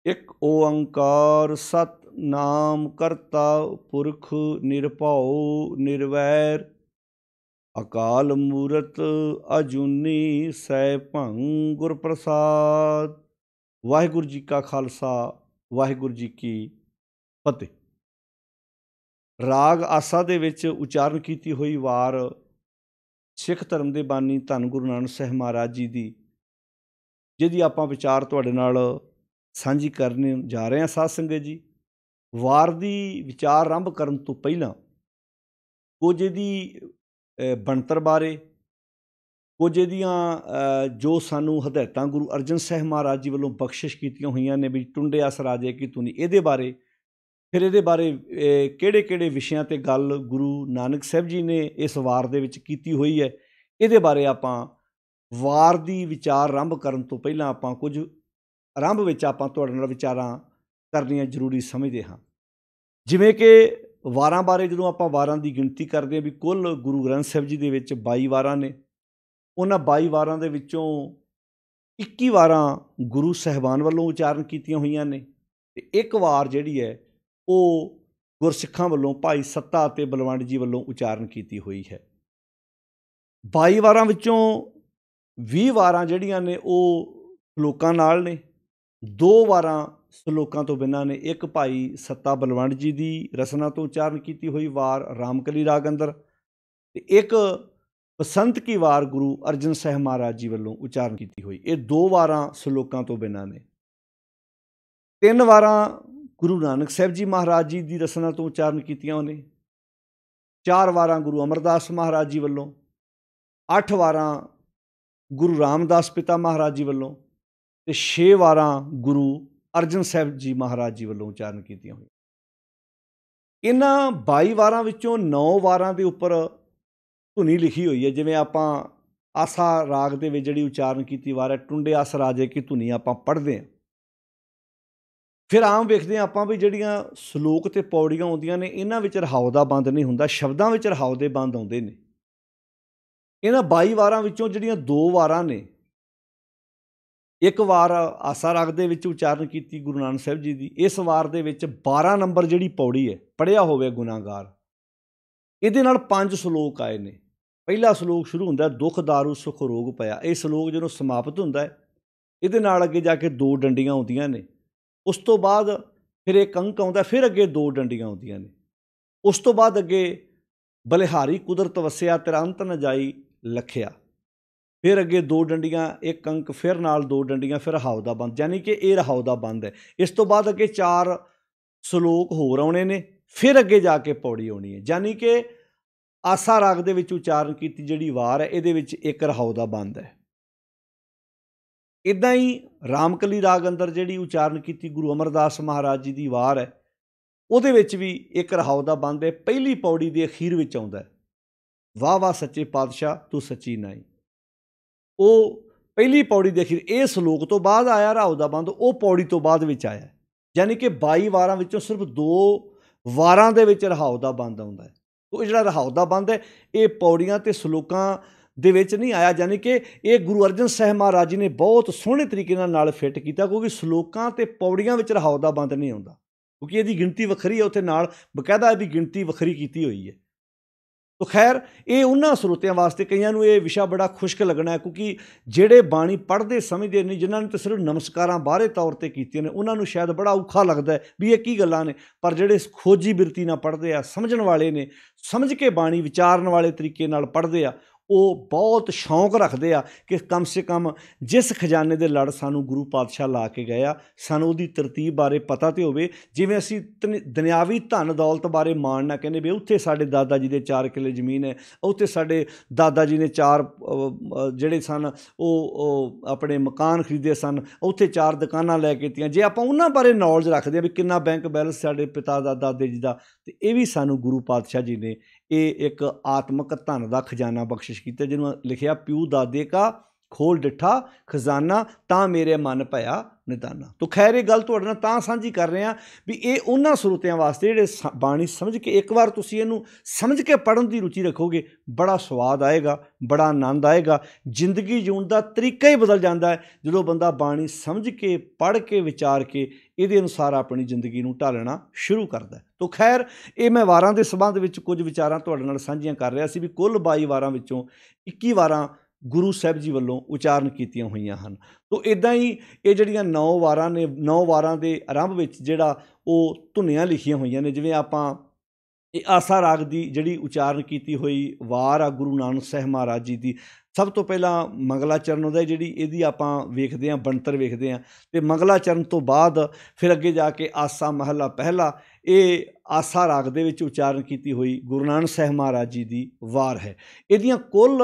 ਇੱਕ ਓੰਕਾਰ ਸਤਿਨਾਮ ਕਰਤਾ ਪੁਰਖ ਨਿਰਭਉ ਨਿਰਵੈਰ ਅਕਾਲ ਮੂਰਤ ਅਜੂਨੀ ਸੈਭੰ ਗੁਰ ਪ੍ਰਸਾਦ। ਵਾਹਿਗੁਰੂ ਜੀ ਕਾ ਖਾਲਸਾ ਵਾਹਿਗੁਰੂ ਜੀ ਕੀ ਫਤਿਹ। ਰਾਗ ਆਸਾ ਦੇ ਵਿੱਚ ਉਚਾਰਨ ਕੀਤੀ ਹੋਈ ਵਾਰ ਸਿੱਖ ਧਰਮ ਦੇ ਬਾਨੀ ਧੰਨ ਗੁਰੂ ਨਾਨਕ ਸਾਹਿਬ ਮਹਾਰਾਜ ਜੀ ਦੀ, ਜਿਹਦੀ ਆਪਾਂ ਵਿਚਾਰ ਤੁਹਾਡੇ ਨਾਲ ਸਾਂਝੀ ਕਰਨ ਜਾ ਰਹੇ ਹਾਂ। ਸਾਧ ਸੰਗਤ ਜੀ, ਵਾਰ ਦੀ ਵਿਚਾਰ ਆਰੰਭ ਕਰਨ ਤੋਂ ਪਹਿਲਾਂ ਕੁਝ ਇਹਦੀ ਬਣਤਰ ਬਾਰੇ, ਕੁਝ ਇਹਦੀਆਂ ਜੋ ਸਾਨੂੰ ਹਦਾਇਤਾਂ ਗੁਰੂ ਅਰਜਨ ਸਾਹਿਬ ਮਹਾਰਾਜ ਜੀ ਵੱਲੋਂ ਬਖਸ਼ਿਸ਼ ਕੀਤੀਆਂ ਹੋਈਆਂ ਨੇ ਵੀ ਟੁੰਡੇ ਅਸ ਰਾਜੇ ਕੀ ਧੁਨੀ, ਇਹਦੇ ਬਾਰੇ, ਫਿਰ ਇਹਦੇ ਬਾਰੇ ਕਿਹੜੇ ਕਿਹੜੇ ਵਿਸ਼ਿਆਂ 'ਤੇ ਗੱਲ ਗੁਰੂ ਨਾਨਕ ਸਾਹਿਬ ਜੀ ਨੇ ਇਸ ਵਾਰ ਦੇ ਵਿੱਚ ਕੀਤੀ ਹੋਈ ਹੈ, ਇਹਦੇ ਬਾਰੇ ਆਪਾਂ ਵਾਰ ਦੀ ਵਿਚਾਰ ਆਰੰਭ ਕਰਨ ਤੋਂ ਪਹਿਲਾਂ ਆਪਾਂ ਕੁਝ ਆਰੰਭ ਵਿੱਚ ਆਪਾਂ ਤੁਹਾਡੇ ਨਾਲ ਵਿਚਾਰਾਂ ਕਰਨੀਆਂ ਜ਼ਰੂਰੀ ਸਮਝਦੇ ਹਾਂ। ਜਿਵੇਂ ਕਿ ਵਾਰਾਂ ਬਾਰੇ ਜਦੋਂ ਆਪਾਂ ਵਾਰਾਂ ਦੀ ਗਿਣਤੀ ਕਰਦੇ ਹਾਂ ਵੀ ਕੁੱਲ ਗੁਰੂ ਗ੍ਰੰਥ ਸਾਹਿਬ ਜੀ ਦੇ ਵਿੱਚ 22 ਵਾਰਾਂ ਨੇ। ਉਹਨਾਂ 22 ਵਾਰਾਂ ਦੇ ਵਿੱਚੋਂ 21 ਵਾਰਾਂ ਗੁਰੂ ਸਾਹਿਬਾਨ ਵੱਲੋਂ ਉਚਾਰਨ ਕੀਤੀਆਂ ਹੋਈਆਂ ਨੇ ਅਤੇ ਇੱਕ ਵਾਰ ਜਿਹੜੀ ਹੈ ਉਹ ਗੁਰਸਿੱਖਾਂ ਵੱਲੋਂ ਭਾਈ ਸੱਤਾ ਅਤੇ ਬਲਵੰਡ ਜੀ ਵੱਲੋਂ ਉਚਾਰਨ ਕੀਤੀ ਹੋਈ ਹੈ। 22 ਵਾਰਾਂ ਵਿੱਚੋਂ 20 ਵਾਰਾਂ ਜਿਹੜੀਆਂ ਨੇ ਉਹ ਸ਼ਲੋਕਾਂ ਨਾਲ ਨੇ, 2 ਵਾਰਾਂ ਸ਼ਲੋਕਾਂ ਤੋਂ ਬਿਨਾਂ ਨੇ। ਇੱਕ ਭਾਈ ਸੱਤਾ ਬਲਵੰਡ ਜੀ ਦੀ ਰਚਨਾ ਤੋਂ ਉਚਾਰਨ ਕੀਤੀ ਹੋਈ ਵਾਰ ਰਾਮਕਲੀ ਰਾਗ ਅੰਦਰ, ਅਤੇ ਇੱਕ ਬਸੰਤ ਕੀ ਵਾਰ ਗੁਰੂ ਅਰਜਨ ਸਾਹਿਬ ਮਹਾਰਾਜ ਜੀ ਵੱਲੋਂ ਉਚਾਰਨ ਕੀਤੀ ਹੋਈ। ਇਹ 2 ਵਾਰਾਂ ਸ਼ਲੋਕਾਂ ਤੋਂ ਬਿਨਾਂ ਨੇ। 3 ਵਾਰਾਂ ਗੁਰੂ ਨਾਨਕ ਸਾਹਿਬ ਜੀ ਮਹਾਰਾਜ ਜੀ ਦੀ ਰਚਨਾ ਤੋਂ ਉਚਾਰਨ ਕੀਤੀਆਂ ਨੇ। 4 ਵਾਰਾਂ ਗੁਰੂ ਅਮਰਦਾਸ ਮਹਾਰਾਜ ਜੀ ਵੱਲੋਂ। 8 ਵਾਰਾਂ ਗੁਰੂ ਰਾਮਦਾਸ ਪਿਤਾ ਮਹਾਰਾਜ ਜੀ ਵੱਲੋਂ ਅਤੇ 6 ਵਾਰਾਂ ਗੁਰੂ ਅਰਜਨ ਸਾਹਿਬ ਜੀ ਮਹਾਰਾਜ ਜੀ ਵੱਲੋਂ ਉਚਾਰਨ ਕੀਤੀਆਂ ਹੋਈਆਂ। ਇਹਨਾਂ 22 ਵਾਰਾਂ ਵਿੱਚੋਂ 9 ਵਾਰਾਂ ਦੇ ਉੱਪਰ ਧੁਨੀ ਲਿਖੀ ਹੋਈ ਹੈ। ਜਿਵੇਂ ਆਪਾਂ ਆਸਾ ਰਾਗ ਦੇ ਵਿੱਚ ਜਿਹੜੀ ਉਚਾਰਨ ਕੀਤੀ ਵਾਰ ਹੈ ਟੁੰਡੇ ਅਸ ਰਾਜੇ ਕੀ ਧੁਨੀ ਆਪਾਂ ਪੜ੍ਹਦੇ ਹਾਂ। ਫਿਰ ਆਮ ਵੇਖਦੇ ਹਾਂ ਆਪਾਂ ਵੀ ਜਿਹੜੀਆਂ ਸ਼ਲੋਕ ਅਤੇ ਪੌੜੀਆਂ ਆਉਂਦੀਆਂ ਨੇ ਇਹਨਾਂ ਵਿੱਚ ਰਹਾਉ ਦਾ ਬੰਦ ਨਹੀਂ ਹੁੰਦਾ, ਸ਼ਬਦਾਂ ਵਿੱਚ ਰਹਾਉ ਦੇ ਬੰਦ ਆਉਂਦੇ ਨੇ। ਇਹਨਾਂ 22 ਵਾਰਾਂ ਵਿੱਚੋਂ ਜਿਹੜੀਆਂ 2 ਵਾਰਾਂ ਨੇ, ਇੱਕ ਵਾਰ ਆਸਾ ਰਾਗ ਦੇ ਵਿੱਚ ਉਚਾਰਨ ਕੀਤੀ ਗੁਰੂ ਨਾਨਕ ਸਾਹਿਬ ਜੀ ਦੀ, ਇਸ ਵਾਰ ਦੇ ਵਿੱਚ 12 ਨੰਬਰ ਜਿਹੜੀ ਪੌੜੀ ਹੈ ਪੜ੍ਹਿਆ ਹੋਵੇ ਗੁਨਾਹਗਾਰ, ਇਹਦੇ ਨਾਲ 5 ਸ਼ਲੋਕ ਆਏ ਨੇ। ਪਹਿਲਾ ਸ਼ਲੋਕ ਸ਼ੁਰੂ ਹੁੰਦਾ ਦੁੱਖ ਦਾਰੂ ਸੁਖ ਰੋਗ ਪਿਆ। ਇਹ ਸ਼ਲੋਕ ਜਦੋਂ ਸਮਾਪਤ ਹੁੰਦਾ ਹੈ ਇਹਦੇ ਨਾਲ ਅੱਗੇ ਜਾ ਕੇ 2 ਡੰਡੀਆਂ ਆਉਂਦੀਆਂ ਨੇ। ਉਸ ਤੋਂ ਬਾਅਦ ਫਿਰ ਇੱਕ ਅੰਕ ਆਉਂਦਾ, ਫਿਰ ਅੱਗੇ 2 ਡੰਡੀਆਂ ਆਉਂਦੀਆਂ ਨੇ। ਉਸ ਤੋਂ ਬਾਅਦ ਅੱਗੇ ਬਲਿਹਾਰੀ ਕੁਦਰਤ ਵਸਿਆ ਤੇਰਾ ਅੰਤ ਨ ਜਾਈ ਲਖਿਆ, ਫਿਰ ਅੱਗੇ 2 ਡੰਡੀਆਂ, ਇੱਕ ਅੰਕ, ਫਿਰ ਨਾਲ 2 ਡੰਡੀਆਂ, ਫਿਰ ਰਹਾਉ ਦਾ ਬੰਦ, ਯਾਨੀ ਕਿ ਇਹ ਰਹਾਉ ਦਾ ਬੰਦ ਹੈ। ਇਸ ਤੋਂ ਬਾਅਦ ਅੱਗੇ 4 ਸ਼ਲੋਕ ਹੋਰ ਆਉਣੇ ਨੇ, ਫਿਰ ਅੱਗੇ ਜਾ ਕੇ ਪੌੜੀ ਆਉਣੀ ਹੈ। ਯਾਨੀ ਕਿ ਆਸਾ ਰਾਗ ਦੇ ਵਿੱਚ ਉਚਾਰਨ ਕੀਤੀ ਜਿਹੜੀ ਵਾਰ ਹੈ ਇਹਦੇ ਵਿੱਚ ਇੱਕ ਰਹਾਉ ਦਾ ਬੰਦ ਹੈ। ਇੱਦਾਂ ਹੀ ਰਾਮਕਲੀ ਰਾਗ ਅੰਦਰ ਜਿਹੜੀ ਉਚਾਰਨ ਕੀਤੀ ਗੁਰੂ ਅਮਰਦਾਸ ਮਹਾਰਾਜ ਜੀ ਦੀ ਵਾਰ ਹੈ ਉਹਦੇ ਵਿੱਚ ਵੀ ਇੱਕ ਰਹਾਉ ਦਾ ਬੰਦ ਹੈ। ਪਹਿਲੀ ਪੌੜੀ ਦੇ ਅਖੀਰ ਵਿੱਚ ਆਉਂਦਾ ਵਾਹ ਵਾਹ ਸੱਚੇ ਪਾਤਸ਼ਾਹ ਤੂੰ ਸੱਚੀ ਨਾਈ। ਉਹ ਪਹਿਲੀ ਪੌੜੀ ਦੇ ਅਖੀਰ, ਇਹ ਸ਼ਲੋਕ ਤੋਂ ਬਾਅਦ ਆਇਆ ਰਹਾਉ ਦਾ ਬੰਦ, ਉਹ ਪੌੜੀ ਤੋਂ ਬਾਅਦ ਵਿੱਚ ਆਇਆ। ਯਾਨੀ ਕਿ 22 ਵਾਰਾਂ ਵਿੱਚੋਂ ਸਿਰਫ 2 ਵਾਰਾਂ ਦੇ ਵਿੱਚ ਰਹਾਉ ਦਾ ਬੰਦ ਆਉਂਦਾ ਹੈ। ਉਹ ਜਿਹੜਾ ਰਹਾਉ ਦਾ ਬੰਦ ਹੈ ਇਹ ਪੌੜੀਆਂ ਅਤੇ ਸ਼ਲੋਕਾਂ ਦੇ ਵਿੱਚ ਨਹੀਂ ਆਇਆ। ਯਾਨੀ ਕਿ ਇਹ ਗੁਰੂ ਅਰਜਨ ਸਾਹਿਬ ਮਹਾਰਾਜ ਜੀ ਨੇ ਬਹੁਤ ਸੋਹਣੇ ਤਰੀਕੇ ਨਾਲ ਫਿੱਟ ਕੀਤਾ, ਕਿਉਂਕਿ ਸ਼ਲੋਕਾਂ ਅਤੇ ਪੌੜੀਆਂ ਵਿੱਚ ਰਹਾਉ ਦਾ ਬੰਦ ਨਹੀਂ ਆਉਂਦਾ, ਕਿਉਂਕਿ ਇਹਦੀ ਗਿਣਤੀ ਵੱਖਰੀ ਹੈ। ਉੱਥੇ ਨਾਲ ਬਕਾਇਦਾ ਇਹਦੀ ਗਿਣਤੀ ਵੱਖਰੀ ਕੀਤੀ ਹੋਈ ਹੈ। ਤੋ ਖੈਰ, ਇਹ ਉਹਨਾਂ ਸਰੋਤਿਆਂ ਵਾਸਤੇ, ਕਈਆਂ ਨੂੰ ਇਹ ਵਿਸ਼ਾ ਬੜਾ ਖੁਸ਼ਕ ਲੱਗਣਾ ਹੈ, ਕਿਉਂਕਿ ਜਿਹੜੇ ਬਾਣੀ ਪੜ੍ਹਦੇ ਸਮਝਦੇ ਨਹੀਂ, ਜਿਨ੍ਹਾਂ ਨੇ ਤਾਂ ਸਿਰਫ ਨਮਸਕਾਰਾਂ ਬਾਹਰੇ ਤੌਰ 'ਤੇ ਕੀਤੀਆਂ ਨੇ, ਉਹਨਾਂ ਨੂੰ ਸ਼ਾਇਦ ਬੜਾ ਔਖਾ ਲੱਗਦਾ ਵੀ ਇਹ ਕੀ ਗੱਲਾਂ ਨੇ। ਪਰ ਜਿਹੜੇ ਖੋਜੀ ਬਿਰਤੀ ਨਾਲ ਪੜ੍ਹਦੇ ਆ, ਸਮਝਣ ਵਾਲੇ ਨੇ, ਸਮਝ ਕੇ ਬਾਣੀ ਵਿਚਾਰਨ ਵਾਲੇ ਤਰੀਕੇ ਨਾਲ ਪੜ੍ਹਦੇ ਆ, ਉਹ ਬਹੁਤ ਸ਼ੌਂਕ ਰੱਖਦੇ ਆ ਕਿ ਕਮ ਸੇ ਕਮ ਜਿਸ ਖਜ਼ਾਨੇ ਦੇ ਲੜ ਸਾਨੂੰ ਗੁਰੂ ਪਾਤਸ਼ਾਹ ਲਾ ਕੇ ਗਏ ਆ, ਸਾਨੂੰ ਉਹਦੀ ਤਰਤੀਬ ਬਾਰੇ ਪਤਾ ਤਾਂ ਹੋਵੇ। ਜਿਵੇਂ ਅਸੀਂ ਦੁਨਿਆਵੀ ਧਨ ਦੌਲਤ ਬਾਰੇ ਮਾਣ ਨਾ ਕਹਿੰਦੇ ਵੀ ਉੱਥੇ ਸਾਡੇ ਦਾਦਾ ਜੀ ਦੇ 4 ਕਿੱਲੇ ਜ਼ਮੀਨ ਹੈ, ਉੱਥੇ ਸਾਡੇ ਦਾਦਾ ਜੀ ਨੇ 4 ਜਿਹੜੇ ਸਨ ਉਹ ਆਪਣੇ ਮਕਾਨ ਖਰੀਦੇ ਸਨ, ਉੱਥੇ 4 ਦੁਕਾਨਾਂ ਲੈ ਕੇ ਦਿੱਤੀਆਂ। ਜੇ ਆਪਾਂ ਉਹਨਾਂ ਬਾਰੇ ਨੌਲੇਜ ਰੱਖਦੇ ਹਾਂ ਵੀ ਕਿੰਨਾ ਬੈਂਕ ਬੈਲੈਂਸ ਸਾਡੇ ਪਿਤਾ ਦਾ, ਦਾਦੇ ਜੀ ਦਾ, ਅਤੇ ਇਹ ਵੀ ਸਾਨੂੰ ਗੁਰੂ ਪਾਤਸ਼ਾਹ ਜੀ ਨੇ ਇਹ ਇੱਕ ਆਤਮਿਕ ਧਨ ਦਾ ਖਜ਼ਾਨਾ ਬਖਸ਼ਿਸ਼ ਕੀਤਾ, ਜਿਹਨੂੰ ਲਿਖਿਆ ਪਿਊ ਦਾਦੇ ਕਾ ਖੋਲ ਡਿੱਠਾ ਖਜ਼ਾਨਾ ਤਾਂ ਮੇਰੇ ਮਨ ਭਇਆ ਨਿਦਾਨਾ। ਤੋ ਖੈਰ ਇਹ ਗੱਲ ਤੁਹਾਡੇ ਨਾਲ ਤਾਂ ਸਾਂਝੀ ਕਰ ਰਹੇ ਹਾਂ ਵੀ ਇਹ ਉਹਨਾਂ ਸਰੋਤਿਆਂ ਵਾਸਤੇ ਜਿਹੜੇ ਬਾਣੀ ਸਮਝ ਕੇ ਇੱਕ ਵਾਰ ਤੁਸੀਂ ਇਹਨੂੰ ਸਮਝ ਕੇ ਪੜ੍ਹਨ ਦੀ ਰੁਚੀ ਰੱਖੋਗੇ, ਬੜਾ ਸਵਾਦ ਆਏਗਾ, ਬੜਾ ਆਨੰਦ ਆਏਗਾ। ਜ਼ਿੰਦਗੀ ਜਿਉਣ ਦਾ ਤਰੀਕਾ ਹੀ ਬਦਲ ਜਾਂਦਾ ਹੈ ਜਦੋਂ ਬੰਦਾ ਬਾਣੀ ਸਮਝ ਕੇ, ਪੜ੍ਹ ਕੇ, ਵਿਚਾਰ ਕੇ ਇਹਦੇ ਅਨੁਸਾਰ ਆਪਣੀ ਜ਼ਿੰਦਗੀ ਨੂੰ ਢਾਲਣਾ ਸ਼ੁਰੂ ਕਰਦਾ। ਤੋ ਖੈਰ ਇਹ ਮੈਂ ਵਾਰਾਂ ਦੇ ਸੰਬੰਧ ਵਿੱਚ ਕੁਝ ਵਿਚਾਰਾਂ ਤੁਹਾਡੇ ਨਾਲ ਸਾਂਝੀਆਂ ਕਰ ਰਿਹਾ ਸੀ ਵੀ ਕੁੱਲ 22 ਵਾਰਾਂ ਵਿੱਚੋਂ 21 ਵਾਰਾਂ ਗੁਰੂ ਸਾਹਿਬ ਜੀ ਵੱਲੋਂ ਉਚਾਰਨ ਕੀਤੀਆਂ ਹੋਈਆਂ ਹਨ। ਤੋ ਇੱਦਾਂ ਹੀ ਇਹ ਜਿਹੜੀਆਂ 9 ਵਾਰਾਂ ਨੇ, 9 ਵਾਰਾਂ ਦੇ ਆਰੰਭ ਵਿੱਚ ਜਿਹੜਾ ਉਹ ਧੁਨੀਆਂ ਲਿਖੀਆਂ ਹੋਈਆਂ ਨੇ। ਜਿਵੇਂ ਆਪਾਂ ਇਹ ਆਸਾ ਰਾਗ ਦੀ ਜਿਹੜੀ ਉਚਾਰਨ ਕੀਤੀ ਹੋਈ ਵਾਰ ਆ ਗੁਰੂ ਨਾਨਕ ਸਾਹਿਬ ਮਹਾਰਾਜ ਜੀ ਦੀ, ਸਭ ਤੋਂ ਪਹਿਲਾਂ ਮੰਗਲਾਚਰਨ ਉਹਦਾ ਜਿਹੜੀ ਇਹਦੀ ਆਪਾਂ ਵੇਖਦੇ ਹਾਂ, ਬਣਤਰ ਵੇਖਦੇ ਹਾਂ। ਅਤੇ ਮੰਗਲਾਚਰਨ ਤੋਂ ਬਾਅਦ ਫਿਰ ਅੱਗੇ ਜਾ ਕੇ ਆਸਾ ਮਹਲਾ ਪਹਿਲਾ, ਇਹ ਆਸਾ ਰਾਗ ਦੇ ਵਿੱਚ ਉਚਾਰਨ ਕੀਤੀ ਹੋਈ ਗੁਰੂ ਨਾਨਕ ਸਾਹਿਬ ਮਹਾਰਾਜ ਜੀ ਦੀ ਵਾਰ ਹੈ। ਇਹਦੀਆਂ ਕੁੱਲ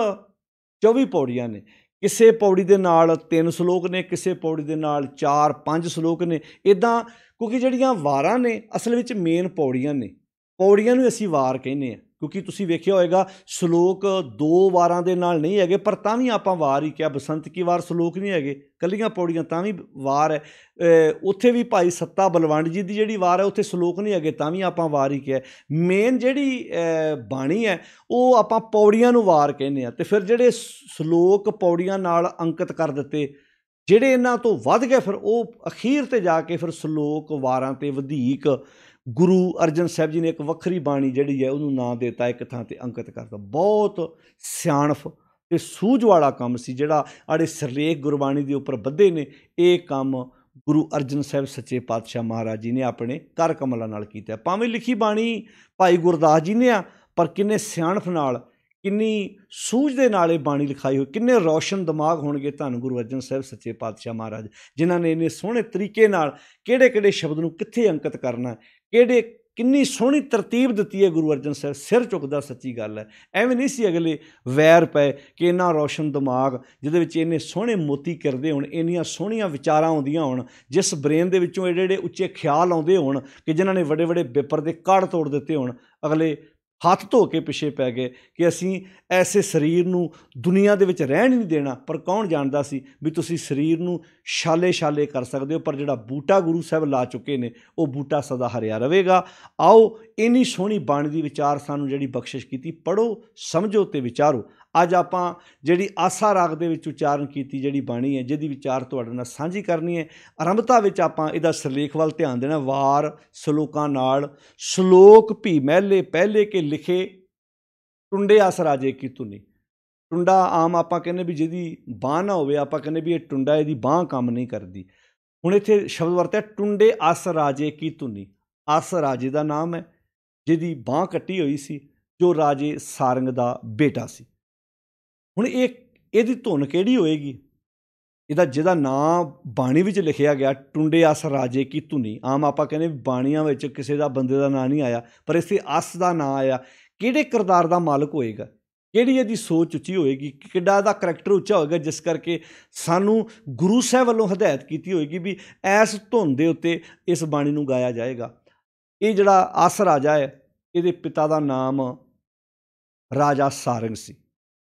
24 ਪੌੜੀਆਂ ਨੇ। ਕਿਸੇ ਪੌੜੀ ਦੇ ਨਾਲ 3 ਸਲੋਕ ਨੇ, ਕਿਸੇ ਪੌੜੀ ਦੇ ਨਾਲ 4-5 ਸਲੋਕ ਨੇ। ਇੱਦਾਂ ਕਿਉਂਕਿ ਜਿਹੜੀਆਂ ਵਾਰਾਂ ਨੇ ਅਸਲ ਵਿੱਚ ਮੇਨ ਪੌੜੀਆਂ ਨੇ, ਪੌੜੀਆਂ ਨੂੰ ਅਸੀਂ ਵਾਰ ਕਹਿੰਦੇ ਹਾਂ। ਕਿਉਂਕਿ ਤੁਸੀਂ ਵੇਖਿਆ ਹੋਏਗਾ ਸਲੋਕ 2 ਵਾਰਾਂ ਦੇ ਨਾਲ ਨਹੀਂ ਹੈਗੇ, ਪਰ ਤਾਂ ਵੀ ਆਪਾਂ ਵਾਰ ਹੀ ਕਿਹਾ। ਬਸੰਤ ਕੀ ਵਾਰ ਸਲੋਕ ਨਹੀਂ ਹੈਗੇ, ਇਕੱਲੀਆਂ ਪੌੜੀਆਂ ਤਾਂ ਵੀ ਵਾਰ ਹੈ। ਉੱਥੇ ਵੀ ਭਾਈ ਸੱਤਾ ਬਲਵੰਡ ਜੀ ਦੀ ਜਿਹੜੀ ਵਾਰ ਹੈ ਉੱਥੇ ਸਲੋਕ ਨਹੀਂ ਹੈਗੇ, ਤਾਂ ਵੀ ਆਪਾਂ ਵਾਰ ਹੀ ਕਿਹਾ। ਮੇਨ ਜਿਹੜੀ ਬਾਣੀ ਹੈ ਉਹ ਆਪਾਂ ਪੌੜੀਆਂ ਨੂੰ ਵਾਰ ਕਹਿੰਦੇ ਹਾਂ। ਅਤੇ ਫਿਰ ਜਿਹੜੇ ਸਲੋਕ ਪੌੜੀਆਂ ਨਾਲ ਅੰਕਿਤ ਕਰ ਦਿੱਤੇ, ਜਿਹੜੇ ਇਹਨਾਂ ਤੋਂ ਵੱਧ ਗਏ, ਫਿਰ ਉਹ ਅਖੀਰ 'ਤੇ ਜਾ ਕੇ ਫਿਰ ਸਲੋਕ ਵਾਰਾਂ 'ਤੇ ਵਧੇਕ ਗੁਰੂ ਅਰਜਨ ਸਾਹਿਬ ਜੀ ਨੇ ਇੱਕ ਵੱਖਰੀ ਬਾਣੀ ਜਿਹੜੀ ਹੈ ਉਹਨੂੰ ਨਾਂ ਦੇਤਾ, ਇੱਕ ਥਾਂ 'ਤੇ ਅੰਕਿਤ ਕਰਤਾ। ਬਹੁਤ ਸਿਆਣਪ ਅਤੇ ਸੂਝ ਵਾਲਾ ਕੰਮ ਸੀ ਜਿਹੜਾ ਆੜੇ ਸਿਰਲੇਖ ਗੁਰਬਾਣੀ ਦੇ ਉੱਪਰ ਬੱਧੇ ਨੇ। ਇਹ ਕੰਮ ਗੁਰੂ ਅਰਜਨ ਸਾਹਿਬ ਸੱਚੇ ਪਾਤਸ਼ਾਹ ਮਹਾਰਾਜ ਜੀ ਨੇ ਆਪਣੇ ਕਰ ਕਮਲਾਂ ਨਾਲ ਕੀਤਾ। ਭਾਵੇਂ ਲਿਖੀ ਬਾਣੀ ਭਾਈ ਗੁਰਦਾਸ ਜੀ ਨੇ ਆ, ਪਰ ਕਿੰਨੇ ਸਿਆਣਪ ਨਾਲ, ਕਿੰਨੀ ਸੂਝ ਦੇ ਨਾਲ ਇਹ ਬਾਣੀ ਲਿਖਾਈ ਹੋਈ। ਕਿੰਨੇ ਰੌਸ਼ਨ ਦਿਮਾਗ ਹੋਣਗੇ ਧੰਨ ਗੁਰੂ ਅਰਜਨ ਸਾਹਿਬ ਸੱਚੇ ਪਾਤਸ਼ਾਹ ਮਹਾਰਾਜ, ਜਿਨ੍ਹਾਂ ਨੇ ਇੰਨੇ ਸੋਹਣੇ ਤਰੀਕੇ ਨਾਲ ਕਿਹੜੇ ਕਿਹੜੇ ਸ਼ਬਦ ਨੂੰ ਕਿੱਥੇ ਅੰਕਿਤ ਕਰਨਾ, ਕਿੰਨੀ ਸੋਹਣੀ ਤਰਤੀਬ ਦਿੱਤੀ ਹੈ ਗੁਰੂ ਅਰਜਨ ਸਾਹਿਬ। ਸਿਰ ਚੁੱਕਦਾ, ਸੱਚੀ ਗੱਲ ਹੈ। ਐਵੇਂ ਨਹੀਂ ਸੀ ਅਗਲੇ ਵੈਰ ਪਏ ਕਿ ਇੰਨਾ ਰੌਸ਼ਨ ਦਿਮਾਗ ਜਿਹਦੇ ਵਿੱਚ ਇੰਨੇ ਸੋਹਣੇ ਮੋਤੀ ਕਿਰਦੇ ਹੋਣ, ਇੰਨੀਆਂ ਸੋਹਣੀਆਂ ਵਿਚਾਰਾਂ ਆਉਂਦੀਆਂ ਹੋਣ, ਜਿਸ ਬ੍ਰੇਨ ਦੇ ਵਿੱਚੋਂ ਜਿਹੜੇ ਉੱਚੇ ਖਿਆਲ ਆਉਂਦੇ ਹੋਣ ਕਿ ਜਿਨ੍ਹਾਂ ਨੇ ਵੱਡੇ ਵੱਡੇ ਪੇਪਰ ਦੇ ਕਾੜ ਤੋੜ ਦਿੱਤੇ ਹੋਣ, ਅਗਲੇ ਹੱਥ ਧੋ ਕੇ ਪਿੱਛੇ ਪੈ ਗਏ ਕਿ ਅਸੀਂ ਐਸੇ ਸਰੀਰ ਨੂੰ ਦੁਨੀਆ ਦੇ ਵਿੱਚ ਰਹਿਣ ਹੀ ਨਹੀਂ ਦੇਣਾ। ਪਰ ਕੌਣ ਜਾਣਦਾ ਸੀ ਵੀ ਤੁਸੀਂ ਸਰੀਰ ਨੂੰ ਛਾਲੇ ਛਾਲੇ ਕਰ ਸਕਦੇ ਹੋ, ਪਰ ਜਿਹੜਾ ਬੂਟਾ ਗੁਰੂ ਸਾਹਿਬ ਲਾ ਚੁੱਕੇ ਨੇ ਉਹ ਬੂਟਾ ਸਦਾ ਹਰਿਆ ਰਹੇਗਾ। ਆਓ ਇੰਨੀ ਸੋਹਣੀ ਬਾਣੀ ਦੀ ਵਿਚਾਰ ਸਾਨੂੰ ਜਿਹੜੀ ਬਖਸ਼ਿਸ਼ ਕੀਤੀ, ਪੜ੍ਹੋ, ਸਮਝੋ ਅਤੇ ਵਿਚਾਰੋ। ਅੱਜ ਆਪਾਂ ਜਿਹੜੀ ਆਸਾ ਰਾਗ ਦੇ ਵਿੱਚ ਉਚਾਰਨ ਕੀਤੀ ਜਿਹੜੀ ਬਾਣੀ ਹੈ, ਜਿਹਦੀ ਵਿਚਾਰ ਤੁਹਾਡੇ ਨਾਲ ਸਾਂਝੀ ਕਰਨੀ ਹੈ। ਆਰੰਭਤਾ ਵਿੱਚ ਆਪਾਂ ਇਹਦਾ ਸਿਰਲੇਖ ਵੱਲ ਧਿਆਨ ਦੇਣਾ। ਵਾਰ ਸਲੋਕਾਂ ਨਾਲ, ਸਲੋਕ ਭੀ ਮਹਿਲੇ ਪਹਿਲੇ ਕੇ ਲਿਖੇ, ਟੁੰਡੇ ਆਸ ਰਾਜੇ ਕੀ ਧੁਨੀ। ਟੁੰਡਾ ਆਮ ਆਪਾਂ ਕਹਿੰਦੇ ਵੀ ਜਿਹਦੀ ਬਾਂਹ ਨਾ ਹੋਵੇ, ਆਪਾਂ ਕਹਿੰਦੇ ਵੀ ਇਹ ਟੁੰਡਾ, ਇਹਦੀ ਬਾਂਹ ਕੰਮ ਨਹੀਂ ਕਰਦੀ। ਹੁਣ ਇੱਥੇ ਸ਼ਬਦ ਵਰਤਿਆ ਟੁੰਡੇ ਆਸ ਰਾਜੇ ਕੀ ਧੁਨੀ। ਆਸ ਰਾਜੇ ਦਾ ਨਾਮ ਹੈ ਜਿਹਦੀ ਬਾਂਹ ਕੱਟੀ ਹੋਈ ਸੀ, ਜੋ ਰਾਜੇ ਸਾਰੰਗ ਦਾ ਬੇਟਾ ਸੀ। ਹੁਣ ਇਹਦੀ ਧੁਨ ਕਿਹੜੀ ਹੋਏਗੀ? ਜਿਹਦਾ ਨਾਂ ਬਾਣੀ ਵਿੱਚ ਲਿਖਿਆ ਗਿਆ ਟੁੰਡੇ ਆਸ ਰਾਜੇ ਕੀ ਧੁਨੀ। ਆਮ ਆਪਾਂ ਕਹਿੰਦੇ ਬਾਣੀਆਂ ਵਿੱਚ ਕਿਸੇ ਦਾ ਬੰਦੇ ਦਾ ਨਾਂ ਨਹੀਂ ਆਇਆ, ਪਰ ਇੱਥੇ ਆਸ ਦਾ ਨਾਂ ਆਇਆ। ਕਿਹੜੇ ਕਿਰਦਾਰ ਦਾ ਮਾਲਕ ਹੋਏਗਾ? ਕਿਹੜੀ ਇਹਦੀ ਸੋਚ ਉੱਚੀ ਹੋਏਗੀ? ਕਿੱਡਾ ਇਹਦਾ ਕਰੈਕਟਰ ਉੱਚਾ ਹੋਏਗਾ, ਜਿਸ ਕਰਕੇ ਸਾਨੂੰ ਗੁਰੂ ਸਾਹਿਬ ਵੱਲੋਂ ਹਦਾਇਤ ਕੀਤੀ ਹੋਏਗੀ ਵੀ ਇਸ ਧੁਨ ਦੇ ਉੱਤੇ ਇਸ ਬਾਣੀ ਨੂੰ ਗਾਇਆ ਜਾਏਗਾ। ਇਹ ਜਿਹੜਾ ਆਸ ਰਾਜਾ ਹੈ, ਇਹਦੇ ਪਿਤਾ ਦਾ ਨਾਮ ਰਾਜਾ ਸਾਰੰਗ ਸੀ।